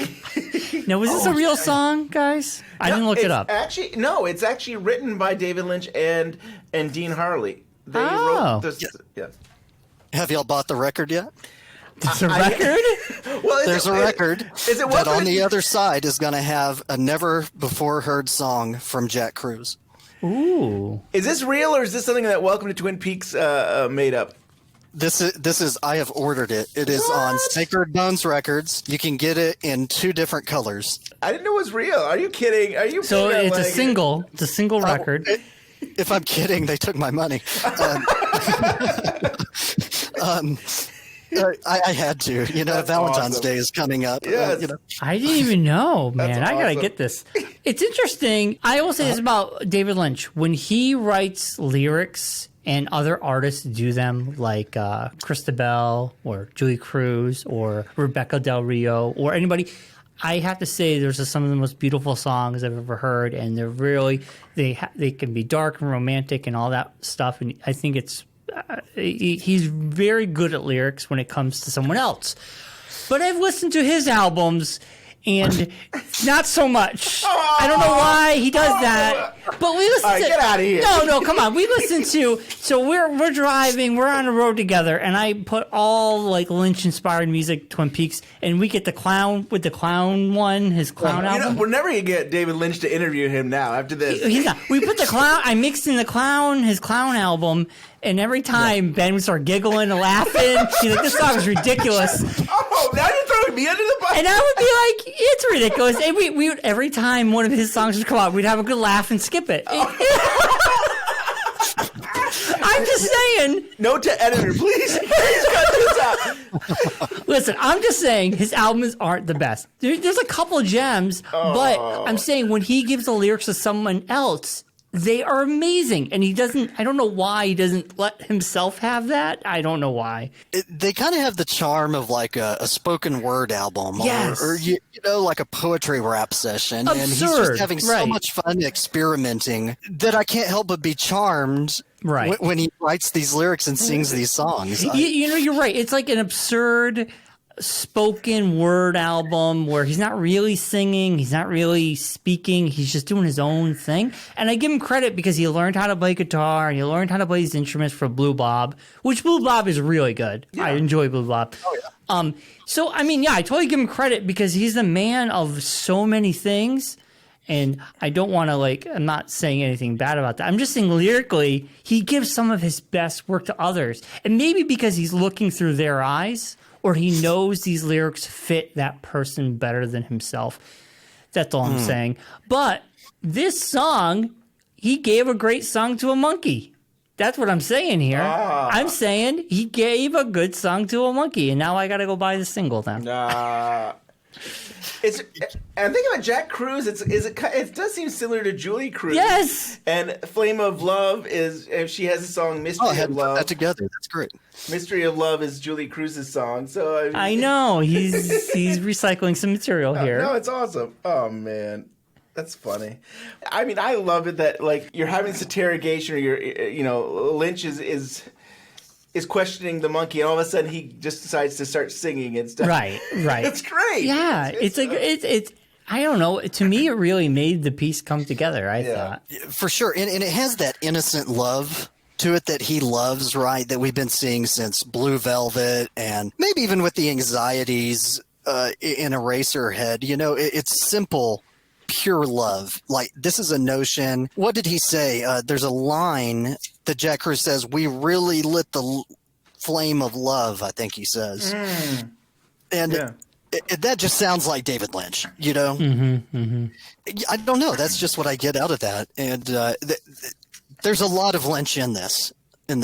Now, was this a real song, guys? I didn't look it up. It's actually written by David Lynch and Dean Harley. They wrote this. Yes. Have y'all bought the record yet? There's a record? There's a record that on the other side is going to have a never-before-heard song from Jack Cruz. Ooh. Is this real or is this something that Welcome to Twin Peaks made up? This is I have ordered it. It is on Sacred Bones Records. You can get it in 2 different colors. I didn't know it was real. Are you kidding? Are you? So it's a single. It's a single record. If I'm kidding, they took my money. I had to. You know, Valentine's Day is coming up. Yes. I didn't even know, man. That's I gotta awesome. get this. It's interesting. I will say this about David Lynch. When he writes lyrics and other artists do them, like Christabel or Julie Cruz or Rebecca Del Rio or anybody, I have to say there's some of the most beautiful songs I've ever heard, and they're really they can be dark and romantic and all that stuff. And I think it's he's very good at lyrics when it comes to someone else. But I've listened to his albums, and not so much. I don't know why he does that. But we listen to... get out of here. No, come on. We listen to... So we're driving. We're on the road together, and I put all, like, Lynch-inspired music, Twin Peaks, and we get the clown with the clown one, his clown album. We're never going to get David Lynch to interview him now after this. He's not. We put the clown... I mixed in the clown, his clown album, and every time Ben would start giggling and laughing. He's like, this song is ridiculous. Oh, now you're throwing throwing me under the bus. And I would be like, it's ridiculous. And we would, every time one of his songs would come out, we'd have a good laugh and skip it. I'm just saying. Note to editor, please cut this out. Listen, I'm just saying his albums aren't the best. There's a couple gems, but I'm saying when he gives the lyrics to someone else, they are amazing. And he doesn't, I don't know why he doesn't let himself have that. I don't know why. They kind of have the charm of like a spoken word album Yes. or you know, like a poetry rap session. Absurd. And he's just having so much fun experimenting that I can't help but be charmed when he writes these lyrics and sings these songs. You know, you're right. It's like an absurd spoken word album where he's not really singing, he's not really speaking, he's just doing his own thing. And I give him credit because he learned how to play guitar and he learned how to play these instruments for Blue Bob, which Blue Bob is really good. Yeah. I enjoy Blue Bob. Oh, yeah. So, I mean, yeah, I totally give him credit because he's the man of so many things. And I don't want to, I'm not saying anything bad about that. I'm just saying lyrically, he gives some of his best work to others. And maybe because he's looking through their eyes, or he knows these lyrics fit that person better than himself. That's all I'm saying. But this song, he gave a great song to a monkey. That's what I'm saying here. I'm saying he gave a good song to a monkey, and now I got to go buy the single then. I'm thinking about Jack Cruz. It does seem similar to Julie Cruz. Yes. And Flame of Love she has a song Mystery of Love. Put that together. That's great. Mystery of Love is Julie Cruz's song. So I know he's recycling some material here. No, it's awesome. Oh man. That's funny. I mean, I love it that you're having this interrogation, or Lynch is questioning the monkey, and all of a sudden he just decides to start singing and stuff. Right. It's great. Yeah, it's I don't know. To me, it really made the piece come together. I thought for sure, and it has that innocent love to it that he loves, right? That we've been seeing since Blue Velvet, and maybe even with the anxieties in Eraserhead. You know, it's simple, pure love. Like, this is a notion. What did he say? There's a line that Jack Cruz says, "We really lit the flame of love," I think he says. And that just sounds like David Lynch, you know? I don't know. That's just what I get out of that. And there's a lot of Lynch in this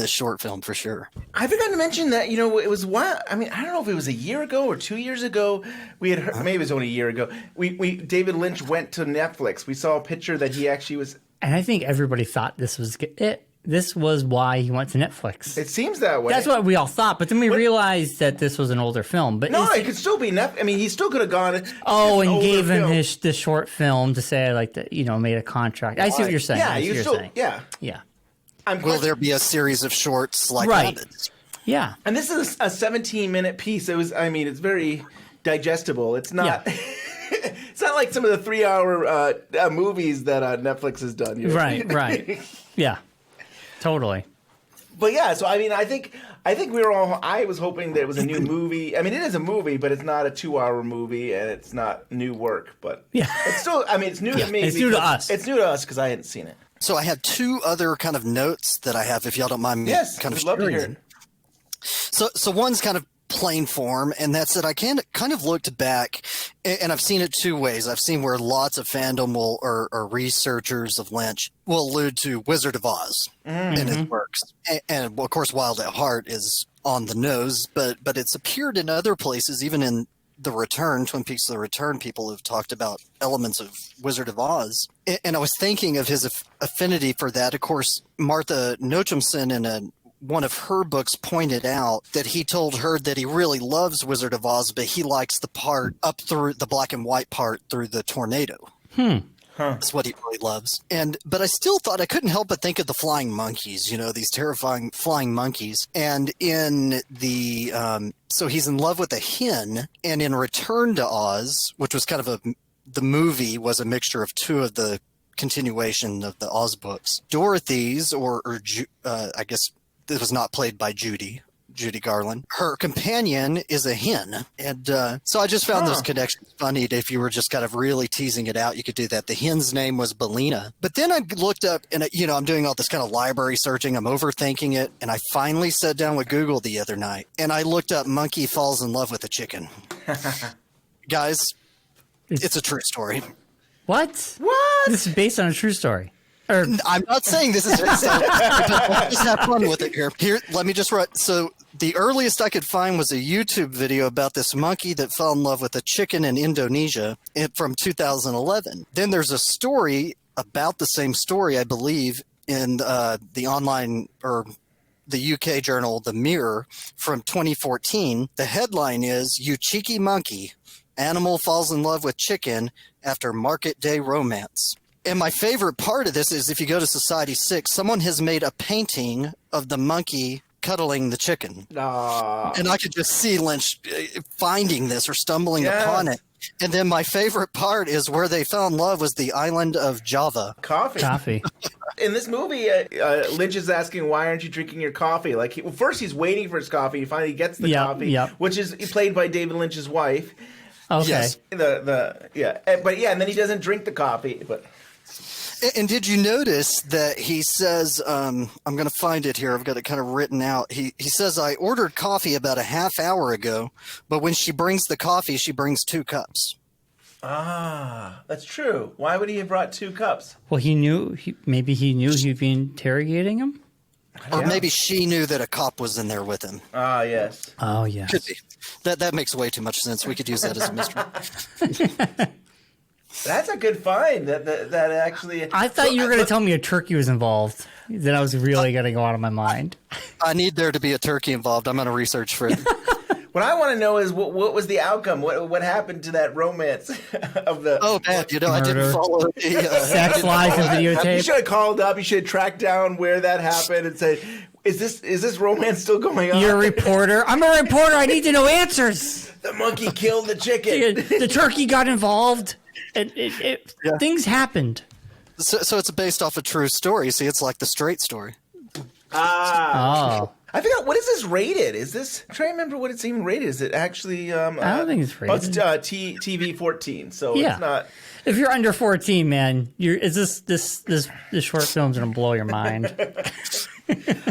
short film for sure. I forgot to mention that, it was I don't know if it was a year ago or 2 years ago. We had heard, maybe it was only a year ago. David Lynch went to Netflix. We saw a picture that he actually was. And I think everybody thought this was it. This was why he went to Netflix. It seems that way. That's what we all thought, but then we realized that this was an older film. But no, it could still be Netflix. I mean, he still could have gone. And gave him the short film to say made a contract. I see what you're saying. Yeah, Yeah. Will there be a series of shorts like that? Yeah. And this is a 17-minute piece. It's very digestible. It's not. It's not like some of the 3-hour movies that Netflix has done. Right. Yeah. Totally. But yeah, so I think we were all. I was hoping that it was a new movie. I mean, it is a movie, but it's not a 2-hour movie, and it's not new work. But it's still. I mean, it's new to me. It's new to us. It's new to us because I hadn't seen it. So I have two other kind of notes that I have, if y'all don't mind me kind of love to hear it. So one's kind of plain form, and that's that I kind of looked back, and I've seen it two ways. I've seen where lots of fandom or researchers of Lynch will allude to Wizard of Oz in his works. And of course, Wild at Heart is on the nose, but it's appeared in other places, even in The Return, Twin Peaks: The Return. People have talked about elements of Wizard of Oz. And I was thinking of his affinity for that. Of course, Martha Nochumson in one of her books pointed out that he told her that he really loves Wizard of Oz, but he likes the part up through the black and white part through the tornado. That's what he really loves. But I still thought, I couldn't help but think of the flying monkeys, these terrifying flying monkeys. And in so he's in love with a hen, and in Return to Oz, which was kind of the movie was a mixture of two of the continuation of the Oz books. Dorothy's, or I guess it was not played by Judy Garland. Her companion is a hen. And so I just found those connections funny. If you were just kind of really teasing it out, you could do that. The hen's name was Bellina. But then I looked up, and I'm doing all this kind of library searching. I'm overthinking it. And I finally sat down with Google the other night, and I looked up monkey falls in love with a chicken. Guys, it's a true story. What? What? This is based on a true story. I'm not saying this is based on let's just have fun with it here. Let me just write. So the earliest I could find was a YouTube video about this monkey that fell in love with a chicken in Indonesia from 2011. Then there's a story about the same story, I believe, in the online or the UK journal The Mirror from 2014. The headline is, "You Cheeky Monkey, Animal Falls in Love with Chicken After Market Day Romance." And my favorite part of this is if you go to Society 6, someone has made a painting of the monkey cuddling the chicken. And I could just see Lynch finding this or stumbling upon it. And then my favorite part is where they fell in love was the island of Java. Coffee. In this movie, Lynch is asking, "Why aren't you drinking your coffee?" Like, first he's waiting for his coffee. He finally gets the coffee, which is played by David Lynch's wife. Okay. Yes. And then he doesn't drink the coffee. And did you notice that he says, I'm going to find it here. I've got it kind of written out. He says, "I ordered coffee about a half hour ago, but when she brings the coffee, she brings 2 cups." Ah, that's true. Why would he have brought 2 cups? Well, maybe he knew he'd be interrogating him? Or maybe she knew that a cop was in there with him. Ah, yes. Oh, yes. Could be. That makes way too much sense. We could use that as a mystery. That's a good find. That actually. I thought you were going to tell me a turkey was involved. Then I was really going to go out of my mind. I need there to be a turkey involved. I'm going to research for it. What I want to know is what was the outcome? What happened to that romance of the? Oh man, I didn't follow the sex lies and videotape. You should have called up. You should have tracked down where that happened and said, "Is this romance still going on?" You're a reporter. I'm a reporter. I need to know answers. The monkey killed the chicken. The turkey got involved. Things happened. So it's based off a true story. See, it's like the straight story. Oh. I forgot, what is this rated? Is this? I'm trying to remember what it's even rated. Is it actually? I don't think it's rated. It's TV 14, so it's not. If you're under 14, man, this short film's gonna blow your mind.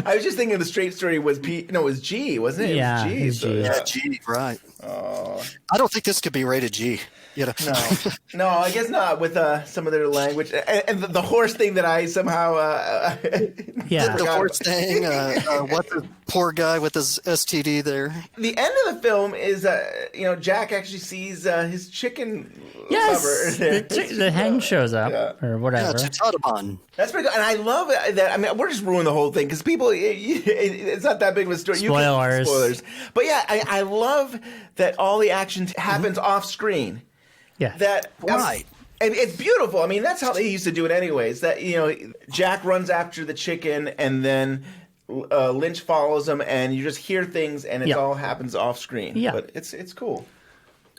I was just thinking the straight story was it was G, wasn't it? Yeah, it was G. Yeah, G, right. I don't think this could be rated G. No, I guess not with some of their language and the horse thing that I somehow. The horse thing. What the poor guy with his STD there. The end of the film is Jack actually sees his chicken. Yes, lover. the hen shows up or whatever. Yeah, Tutatamon. That's pretty good, and I love that. I mean, we're just ruining the whole thing because people, it's not that big of a story. Spoilers. But yeah, I love that all the action happens off screen. Yeah. Right. And it's beautiful. I mean, that's how they used to do it anyways. That, Jack runs after the chicken and then Lynch follows him and you just hear things and it all happens off screen. Yeah. But it's cool.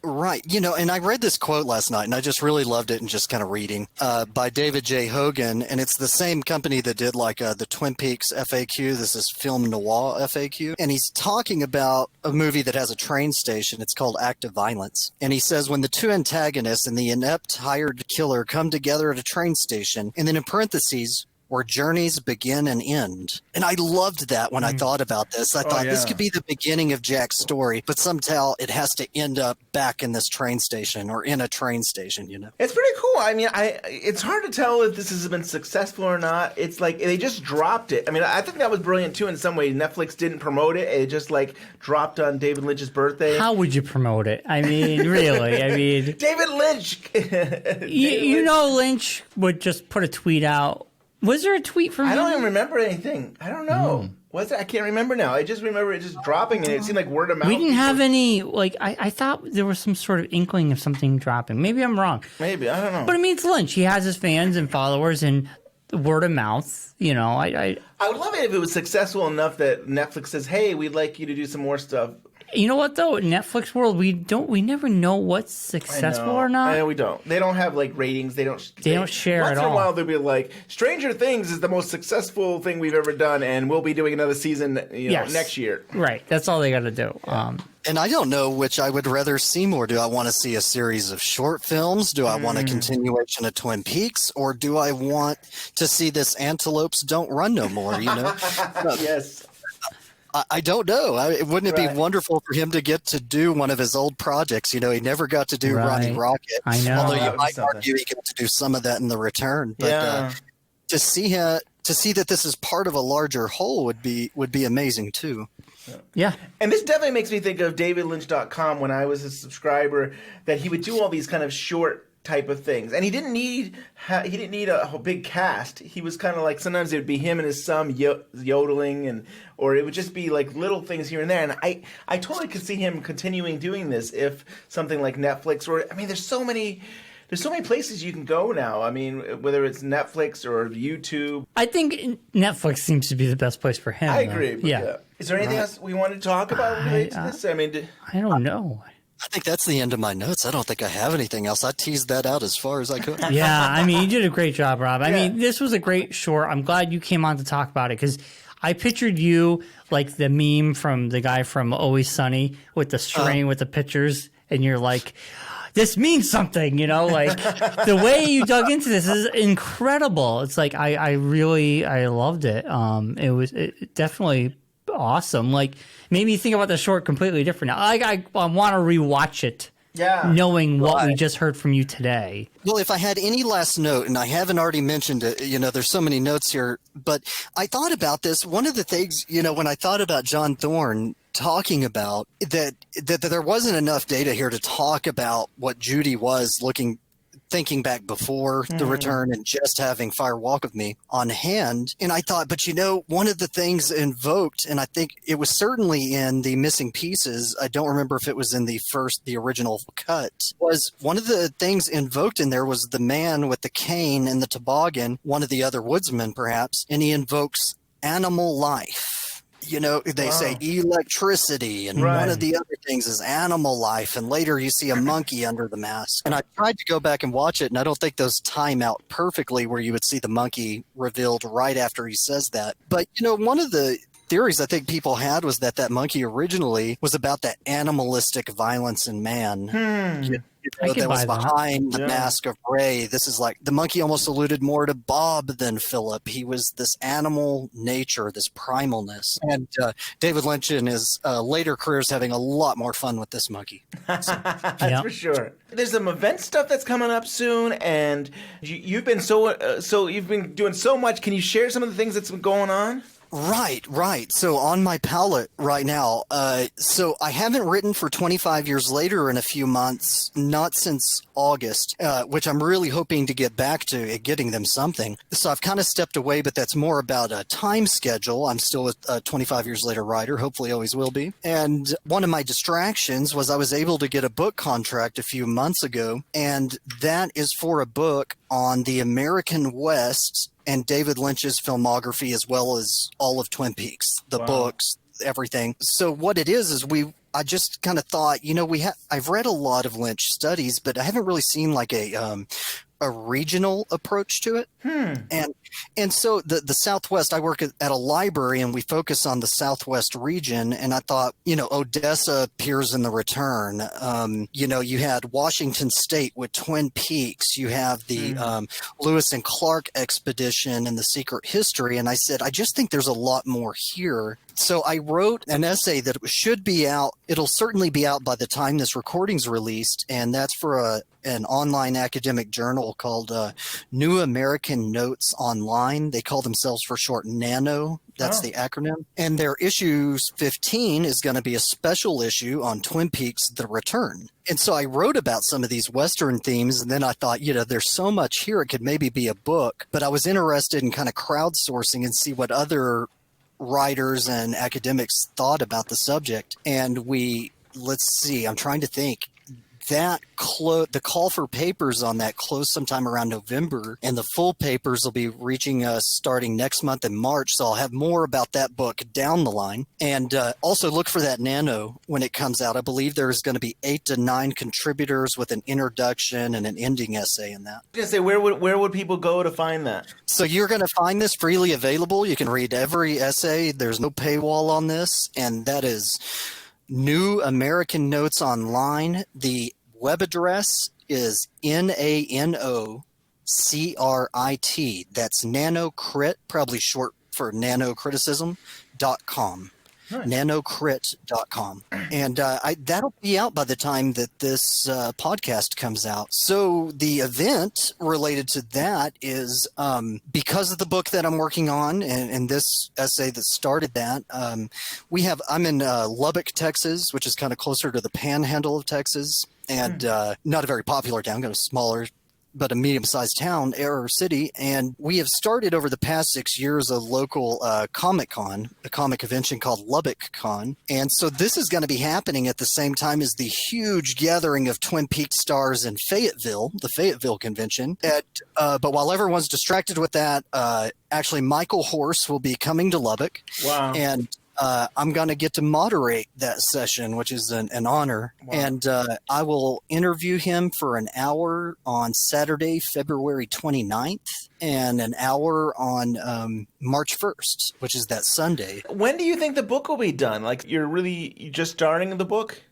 Right. And I read this quote last night and I just really loved it and just kind of reading by David J. Hogan. And it's the same company that did the Twin Peaks FAQ. This is Film Noir FAQ. And he's talking about a movie that has a train station. It's called Act of Violence. And he says when the two antagonists and the inept hired killer come together at a train station, and then in parentheses, where journeys begin and end. And I loved that when I thought about this. I thought this could be the beginning of Jack's story, but somehow it has to end up back in this train station or in a train station, It's pretty cool. I mean, it's hard to tell if this has been successful or not. It's like they just dropped it. I mean, I think that was brilliant too in some way. Netflix didn't promote it. It just dropped on David Lynch's birthday. How would you promote it? I mean, really? I mean, David Lynch. Lynch would just put a tweet out. Was there a tweet from him? I don't even remember anything. I don't know. Was it? I can't remember now. I just remember it just dropping and it seemed like word of mouth. We didn't have any, I thought there was some sort of inkling of something dropping. Maybe I'm wrong. Maybe, I don't know. But I mean, it's Lynch. He has his fans and followers and word of mouth. I would love it if it was successful enough that Netflix says, "Hey, we'd like you to do some more stuff." You know what though? In Netflix world, we never know what's successful or not. I know we don't. They don't have ratings. They don't share at all. Once in a while, they'll be like, "Stranger Things is the most successful thing we've ever done, and we'll be doing another season, next year." Right. That's all they got to do. And I don't know which I would rather see more. Do I want to see a series of short films? Do I want a continuation of Twin Peaks? Or do I want to see this Antelopes Don't Run No More, Yes. I don't know. Wouldn't it be wonderful for him to get to do one of his old projects? You know, he never got to do Ronnie Rocket. I know. Although you might argue he got to do some of that in The Return. But to see that this is part of a larger whole would be amazing too. Yeah. And this definitely makes me think of DavidLynch.com when I was a subscriber, that he would do all these kind of short type of things. And he didn't need a big cast. He was kind of like, sometimes it would be him and his son yodeling, or it would just be like little things here and there. And I totally could see him continuing doing this if something like Netflix, or, I mean, there's so many places you can go now. I mean, whether it's Netflix or YouTube. I think Netflix seems to be the best place for him. I agree. Yeah. Is there anything else we want to talk about related to this? I mean, I don't know. I think that's the end of my notes. I don't think I have anything else. I teased that out as far as I could. Yeah, I mean, you did a great job, Rob. I mean, this was a great short. I'm glad you came on to talk about it, because I pictured you like the meme from the guy from Always Sunny with the string with the pictures, and you're like, this means something, you know, like the way you dug into this is incredible. It's like, I loved it. It was definitely awesome. Like, made me think about the short completely different now. I want to rewatch it. Yeah. Knowing what we just heard from you today. Well, if I had any last note, and I haven't already mentioned it, you know, there's so many notes here, but I thought about this. One of the things, you know, when I thought about John Thorne talking about that there wasn't enough data here to talk about what Judy was thinking back before The Return and just having Fire Walk with Me on hand. And I thought, but you know, one of the things invoked, and I think it was certainly in the missing pieces, I don't remember if it was in the original cut, was one of the things invoked in there was the man with the cane and the toboggan, one of the other woodsmen perhaps, and he invokes animal life. You know, they say electricity, and one of the other things is animal life, and later you see a monkey under the mask. And I tried to go back and watch it, and I don't think those time out perfectly where you would see the monkey revealed right after he says that. But, you know, one of the theories I think people had was that monkey originally was about that animalistic violence in man. That was behind the mask of Ray. This is like the monkey almost alluded more to Bob than Philip. He was this animal nature, this primalness. And David Lynch in his later career is having a lot more fun with this monkey. So. That's for sure. There's some event stuff that's coming up soon, and you've been you've been doing so much. Can you share some of the things that's been going on? Right. So on my palette right now, so I haven't written for 25 Years Later in a few months, not since August, which I'm really hoping to get back to getting them something. So I've kind of stepped away, but that's more about a time schedule. I'm still a 25 Years Later writer, hopefully always will be. And one of my distractions was I was able to get a book contract a few months ago, and that is for a book on the American West and David Lynch's filmography, as well as all of Twin Peaks, the books, everything. So what it is I just kind of thought, you know, I've read a lot of Lynch studies, but I haven't really seen like a regional approach to it. And so the Southwest, I work at a library and we focus on the Southwest region. And I thought, you know, Odessa appears in The Return. You know, you had Washington State with Twin Peaks. You have the Lewis and Clark expedition and The Secret History. And I said, I just think there's a lot more here. So I wrote an essay that should be out. It'll certainly be out by the time this recording's released. And that's for an online academic journal called New American Notes Online. They call themselves for short NANO. That's the acronym. And their issue 15 is going to be a special issue on Twin Peaks: The Return. And so I wrote about some of these Western themes, and then I thought, you know, there's so much here, it could maybe be a book. But I was interested in kind of crowdsourcing and see what other writers and academics thought about the subject. And let's see, I'm trying to think. The call for papers on that closed sometime around November, and the full papers will be reaching us starting next month in March. So I'll have more about that book down the line. And also look for that Nano when it comes out. I believe there's going to be 8 to 9 contributors with an introduction and an ending essay in that. I was going to say, where would people go to find that? So you're going to find this freely available. You can read every essay. There's no paywall on this, and that is New American Notes Online. The web address is NANOCRIT. That's nanocrit, probably short for nanocriticism.com. nanocrit.com. And that'll be out by the time that this podcast comes out. So the event related to that is because of the book that I'm working on and this essay that started that, I'm in Lubbock, Texas, which is kind of closer to the panhandle of Texas, and not a very popular town, kind of smaller, but a medium-sized town or city. And we have started over the past 6 years a local Comic-Con, a comic convention called Lubbock Con. And so this is going to be happening at the same time as the huge gathering of Twin Peaks stars in Fayetteville, the Fayetteville convention. But while everyone's distracted with that, actually Michael Horse will be coming to Lubbock. Wow. And I'm going to get to moderate that session, which is an honor. Wow. And I will interview him for an hour on Saturday, February 29th, and an hour on March 1st, which is that Sunday. When do you think the book will be done? Like, you're just starting the book?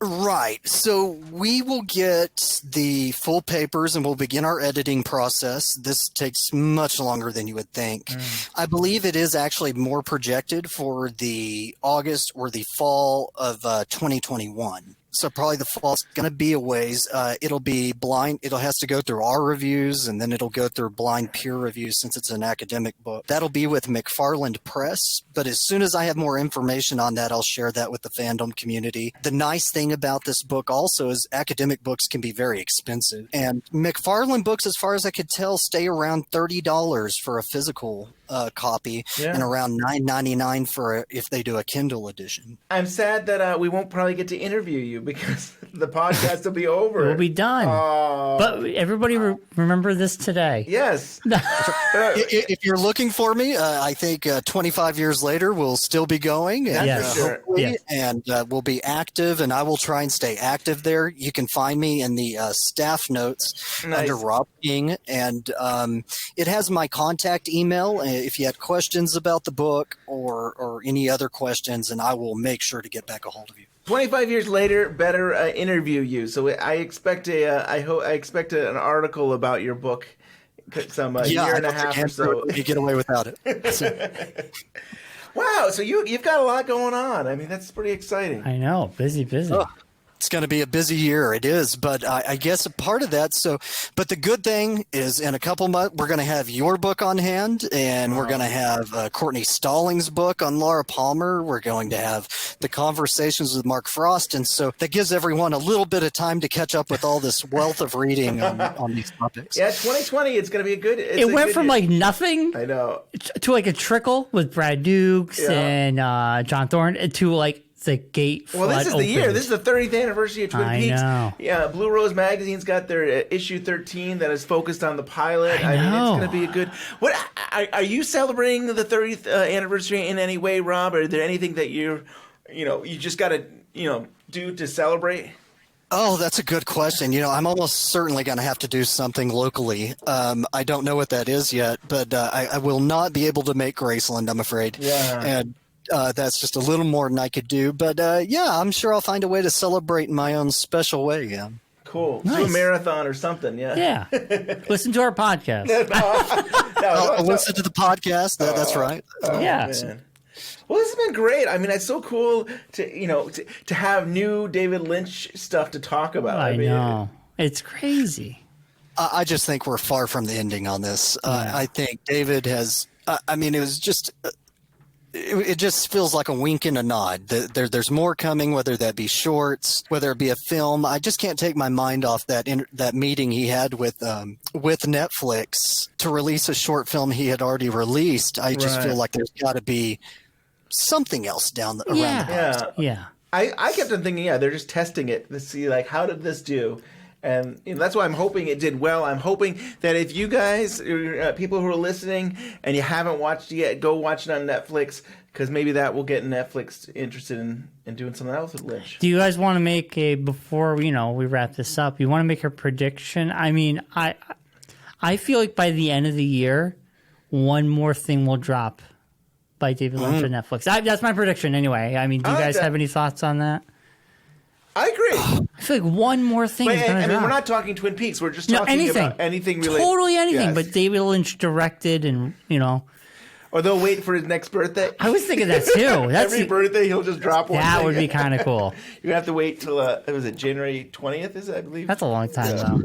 Right. So we will get the full papers and we'll begin our editing process. This takes much longer than you would think. I believe it is actually more projected for the August or the fall of 2021. So probably the fall is going to be a ways. It'll be blind. It has to go through our reviews, and then it'll go through blind peer reviews since it's an academic book. That'll be with McFarland Press. But as soon as I have more information on that, I'll share that with the fandom community. The nice thing about this book also is academic books can be very expensive. And McFarland books, as far as I could tell, stay around $30 for a physical copy, and around $9.99 for if they do a Kindle edition. I'm sad that we won't probably get to interview you because the podcast will be over. It will be done. But everybody remember this today. Yes. If you're looking for me, I think 25 years later we'll still be going, and and we'll be active, and I will try and stay active there. You can find me in the staff notes under Rob King, and it has my contact email if you had questions about the book or any other questions, and I will make sure to get back a hold of you. 25 years later, better interview you. So I expect I expect an article about your book. Some year and a half or so. You get away without it. Wow, so you've got a lot going on. I mean, that's pretty exciting. I know, busy. Oh, it's going to be a busy year. It is, but I guess a part of that. So, but the good thing is, in a couple months, we're going to have your book on hand, and we're going to have Courtney Stallings' book on Laura Palmer. We're going to have the conversations with Mark Frost, and so that gives everyone a little bit of time to catch up with all this wealth of reading on these topics. Yeah, 2020, it's going to be a good. It went from like nothing, I know, to like a trickle with Brad Dukes and John Thorne to like the gate. Well, this is the year. This is the 30th anniversary of Twin Peaks. Know. Yeah, Blue Rose Magazine's got their issue 13 that is focused on the pilot. I mean, it's going to be a good. What are you celebrating the 30th anniversary in any way, Rob? Or is there anything that you just got to do to celebrate? Oh, that's a good question. I'm almost certainly going to have to do something locally. I don't know what that is yet, but I will not be able to make Graceland, I'm afraid. Yeah. And that's just a little more than I could do. But I'm sure I'll find a way to celebrate in my own special way. Yeah. Cool. Nice. Do a marathon or something. Yeah. Yeah. Listen to our podcast. I'll listen to the podcast. That's right. Yeah. Man. Well, this has been great. I mean, it's so cool to have new David Lynch stuff to talk about. I know. It's crazy. I just think we're far from the ending on this. I think David has. It was just. It just feels like a wink and a nod. There's more coming, whether that be shorts, whether it be a film. I just can't take my mind off that meeting he had with Netflix to release a short film he had already released. I just feel like there's got to be something else around the process. Yeah. I kept on thinking, they're just testing it to see how did this do. And that's why I'm hoping it did well. I'm hoping that if you guys, people who are listening, and you haven't watched it yet, go watch it on Netflix, because maybe that will get Netflix interested in doing something else with Lynch. Do you guys want to make before we wrap this up, you want to make a prediction? I mean, I feel like by the end of the year, one more thing will drop by David Lynch on Netflix. That's my prediction anyway. I mean, do you guys have any thoughts on that? I agree. I feel like one more thing is going to drop. We're not talking Twin Peaks. We're just talking about anything related. Totally anything, yes. but David Lynch directed and, Or they'll wait for his next birthday. I was thinking that too. Every birthday he'll just drop one. That would be kind of cool. You have to wait till was it January 20th? Is it, I believe? That's a long time though.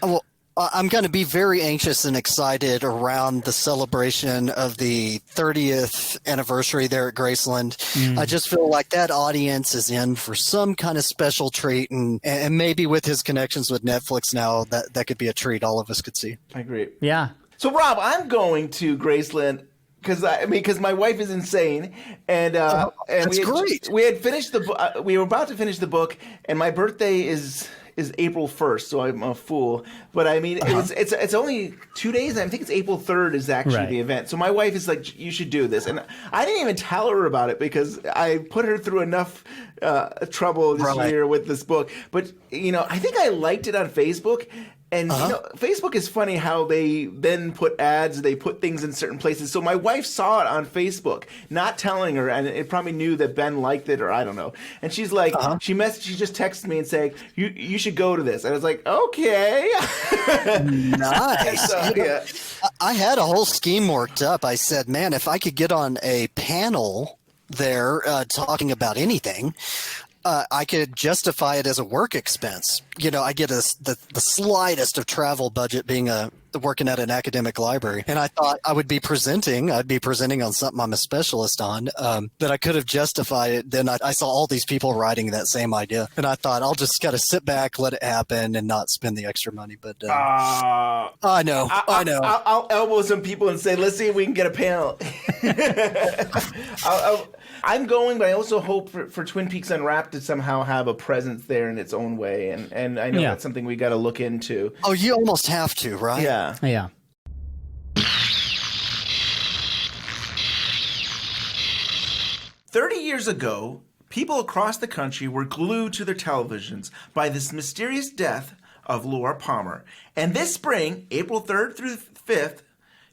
Well, I'm going to be very anxious and excited around the celebration of the 30th anniversary there at Graceland. I just feel like that audience is in for some kind of special treat, and maybe with his connections with Netflix now, that could be a treat all of us could see. I agree. Yeah. So, Rob, I'm going to Graceland because my wife is insane, and that's great. We had finished the book. We were about to finish the book, and my birthday is April 1st, so I'm a fool. But I mean, it's only 2 days. I think it's April 3rd is actually the event. So my wife is like, you should do this, and I didn't even tell her about it because I put her through enough trouble this year with this book. But I think I liked it on Facebook. And Facebook is funny how they then put ads, they put things in certain places. So my wife saw it on Facebook, not telling her, and it probably knew that Ben liked it, or I don't know. And she's like, she just texted me and saying, you should go to this. And I was like, okay. Nice. So, yeah. I had a whole scheme worked up. I said, man, if I could get on a panel there talking about anything, I could justify it as a work expense. I get the slightest of travel budget being working at an academic library. And I thought I'd be presenting on something I'm a specialist on, that I could have justified it. Then I saw all these people writing that same idea. And I thought I'll just got to sit back, let it happen, and not spend the extra money. But I know. I'll elbow some people and say, let's see if we can get a panel. I'm going, but I also hope for Twin Peaks Unwrapped to somehow have a presence there in its own way. And I know that's something we got to look into. Oh, you almost have to, right? Yeah. Yeah. "30 years ago, people across the country were glued to their televisions by this mysterious death of Laura Palmer. And this spring, April 3rd through 5th,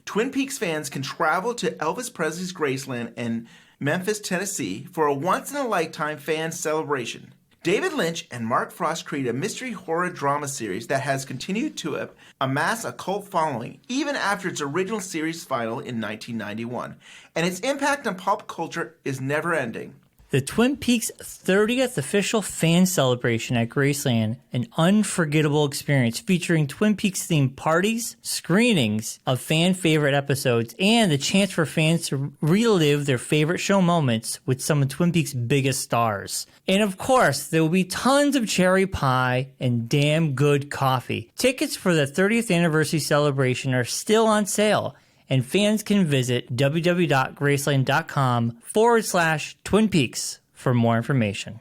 Twin Peaks fans can travel to Elvis Presley's Graceland in Memphis, Tennessee for a once-in-a-lifetime fan celebration. David Lynch and Mark Frost created a mystery horror drama series that has continued to amass a cult following even after its original series final in 1991, and its impact on pop culture is never-ending. The Twin Peaks 30th official fan celebration at Graceland, an unforgettable experience featuring Twin Peaks themed parties, screenings of fan favorite episodes, and the chance for fans to relive their favorite show moments with some of Twin Peaks' biggest stars. And of course, there will be tons of cherry pie and damn good coffee. Tickets for the 30th anniversary celebration are still on sale, and fans can visit www.graceland.com/Twin Peaks for more information.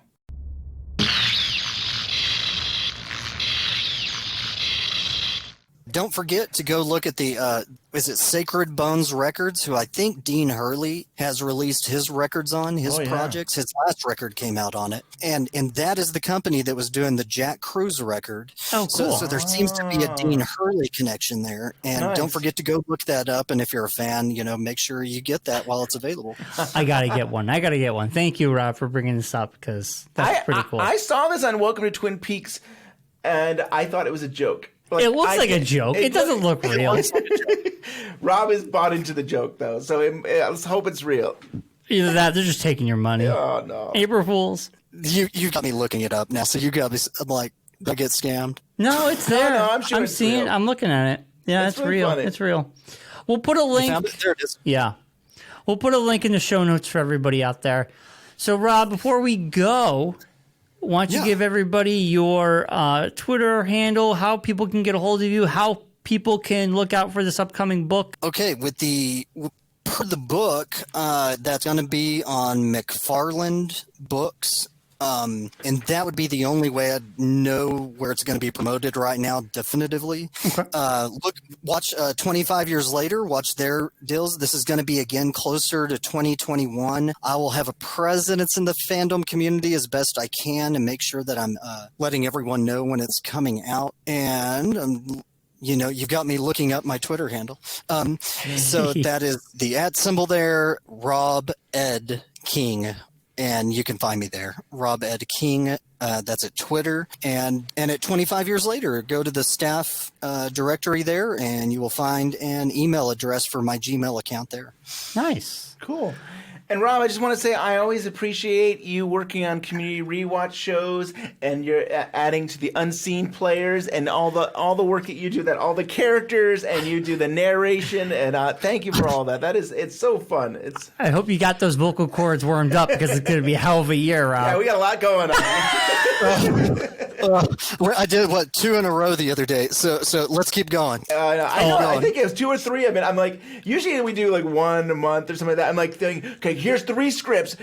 Don't forget to go look at the, is it Sacred Bones Records, who I think Dean Hurley has released his records on, his projects. His last record came out on it. And that is the company that was doing the Jack Cruz record. Oh, cool. So there seems to be a Dean Hurley connection there. And don't forget to go look that up. And if you're a fan, make sure you get that while it's available. I got to get one. Thank you, Rob, for bringing this up because that's pretty cool. I saw this on Welcome to Twin Peaks, and I thought it was a joke. It looks like a joke. It doesn't look real. Rob is bought into the joke, though, so let's hope it's real. Either that, they're just taking your money. Oh, no. April Fools. You got me looking it up now, so you got me, I'm like, did I get scammed? No, it's there. No, I'm sure it's real. I'm looking at it. Yeah, it's really real. funny. It's real. We'll put a link. There it is. Yeah. We'll put a link in the show notes for everybody out there. So, Rob, before we go, why don't you give everybody your Twitter handle, how people can get a hold of you, how people can look out for this upcoming book? Okay, per the book, that's going to be on McFarland Books. And that would be the only way I'd know where it's going to be promoted right now, definitively. Okay. Watch 25 years later, watch their deals. This is going to be again closer to 2021. I will have a presence in the fandom community as best I can and make sure that I'm letting everyone know when it's coming out. And you've got me looking up my Twitter handle. So that is the @ symbol there, Rob Ed King. and you can find me there. Rob Ed King, that's at Twitter. And at 25 years later, go to the staff directory there, and you will find an email address for my Gmail account there. Nice. Cool. And Rob, I just want to say I always appreciate you working on community rewatch shows, and you're adding to the unseen players and all the work that you do, that all the characters, and you do the narration. And thank you for all that. It's so fun. I hope you got those vocal cords warmed up, because it's going to be a hell of a year, Rob. Yeah, we got a lot going on. I did 2 in a row the other day, so let's keep going. I think it was 2 or 3 of it. I'm like, usually we do like 1 a month or something like that. I'm like thinking, okay, here's 3 scripts.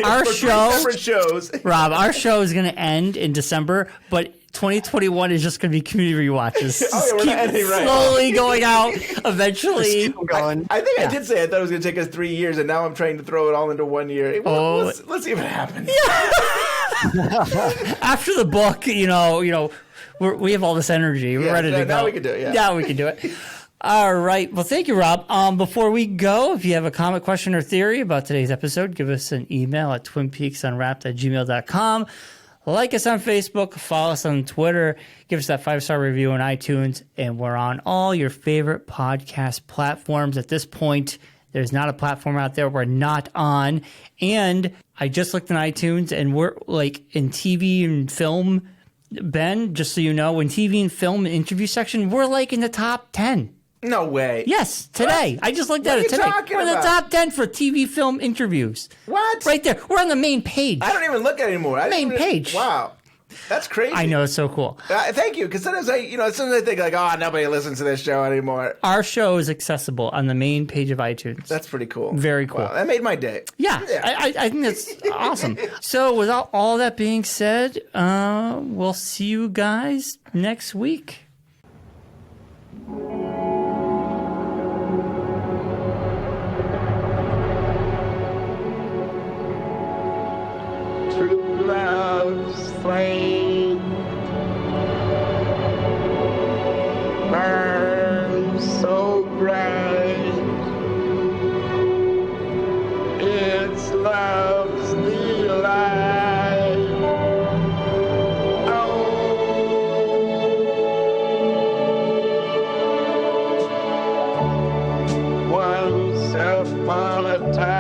Our for 3 separate shows. Rob, our show is going to end in December, but 2021 is just going to be community rewatches. We're not ending right. Slowly going out. Eventually, I think I did say I thought it was going to take us 3 years, and now I'm trying to throw it all into 1 year. Let's see if it happens. After the book, we have all this energy. We're ready to go. Now we can do it. Yeah. Now we can do it. All right. Well, thank you, Rob. Before we go, if you have a comment, question, or theory about today's episode, give us an email at twinpeaksunwrapped@gmail.com. Like us on Facebook, follow us on Twitter, give us that 5-star review on iTunes, and we're on all your favorite podcast platforms. At this point, there's not a platform out there we're not on. And I just looked in iTunes, and we're like in TV and film, Ben, just so you know, in TV and film and interview section, we're like in the top 10. No way. Yes, today. What? I just looked at it today. We're in the top 10 for TV film interviews. What? Right there. We're on the main page. I don't even look at it anymore. Main page. Wow. That's crazy. I know, it's so cool. Thank you, because sometimes I think like, nobody listens to this show anymore. Our show is accessible on the main page of iTunes. That's pretty cool. Very cool. Wow, that made my day. Yeah. I think that's awesome. So without all that being said, we'll see you guys next week. True love's flame burns so bright. It's love's delight. Once upon a time,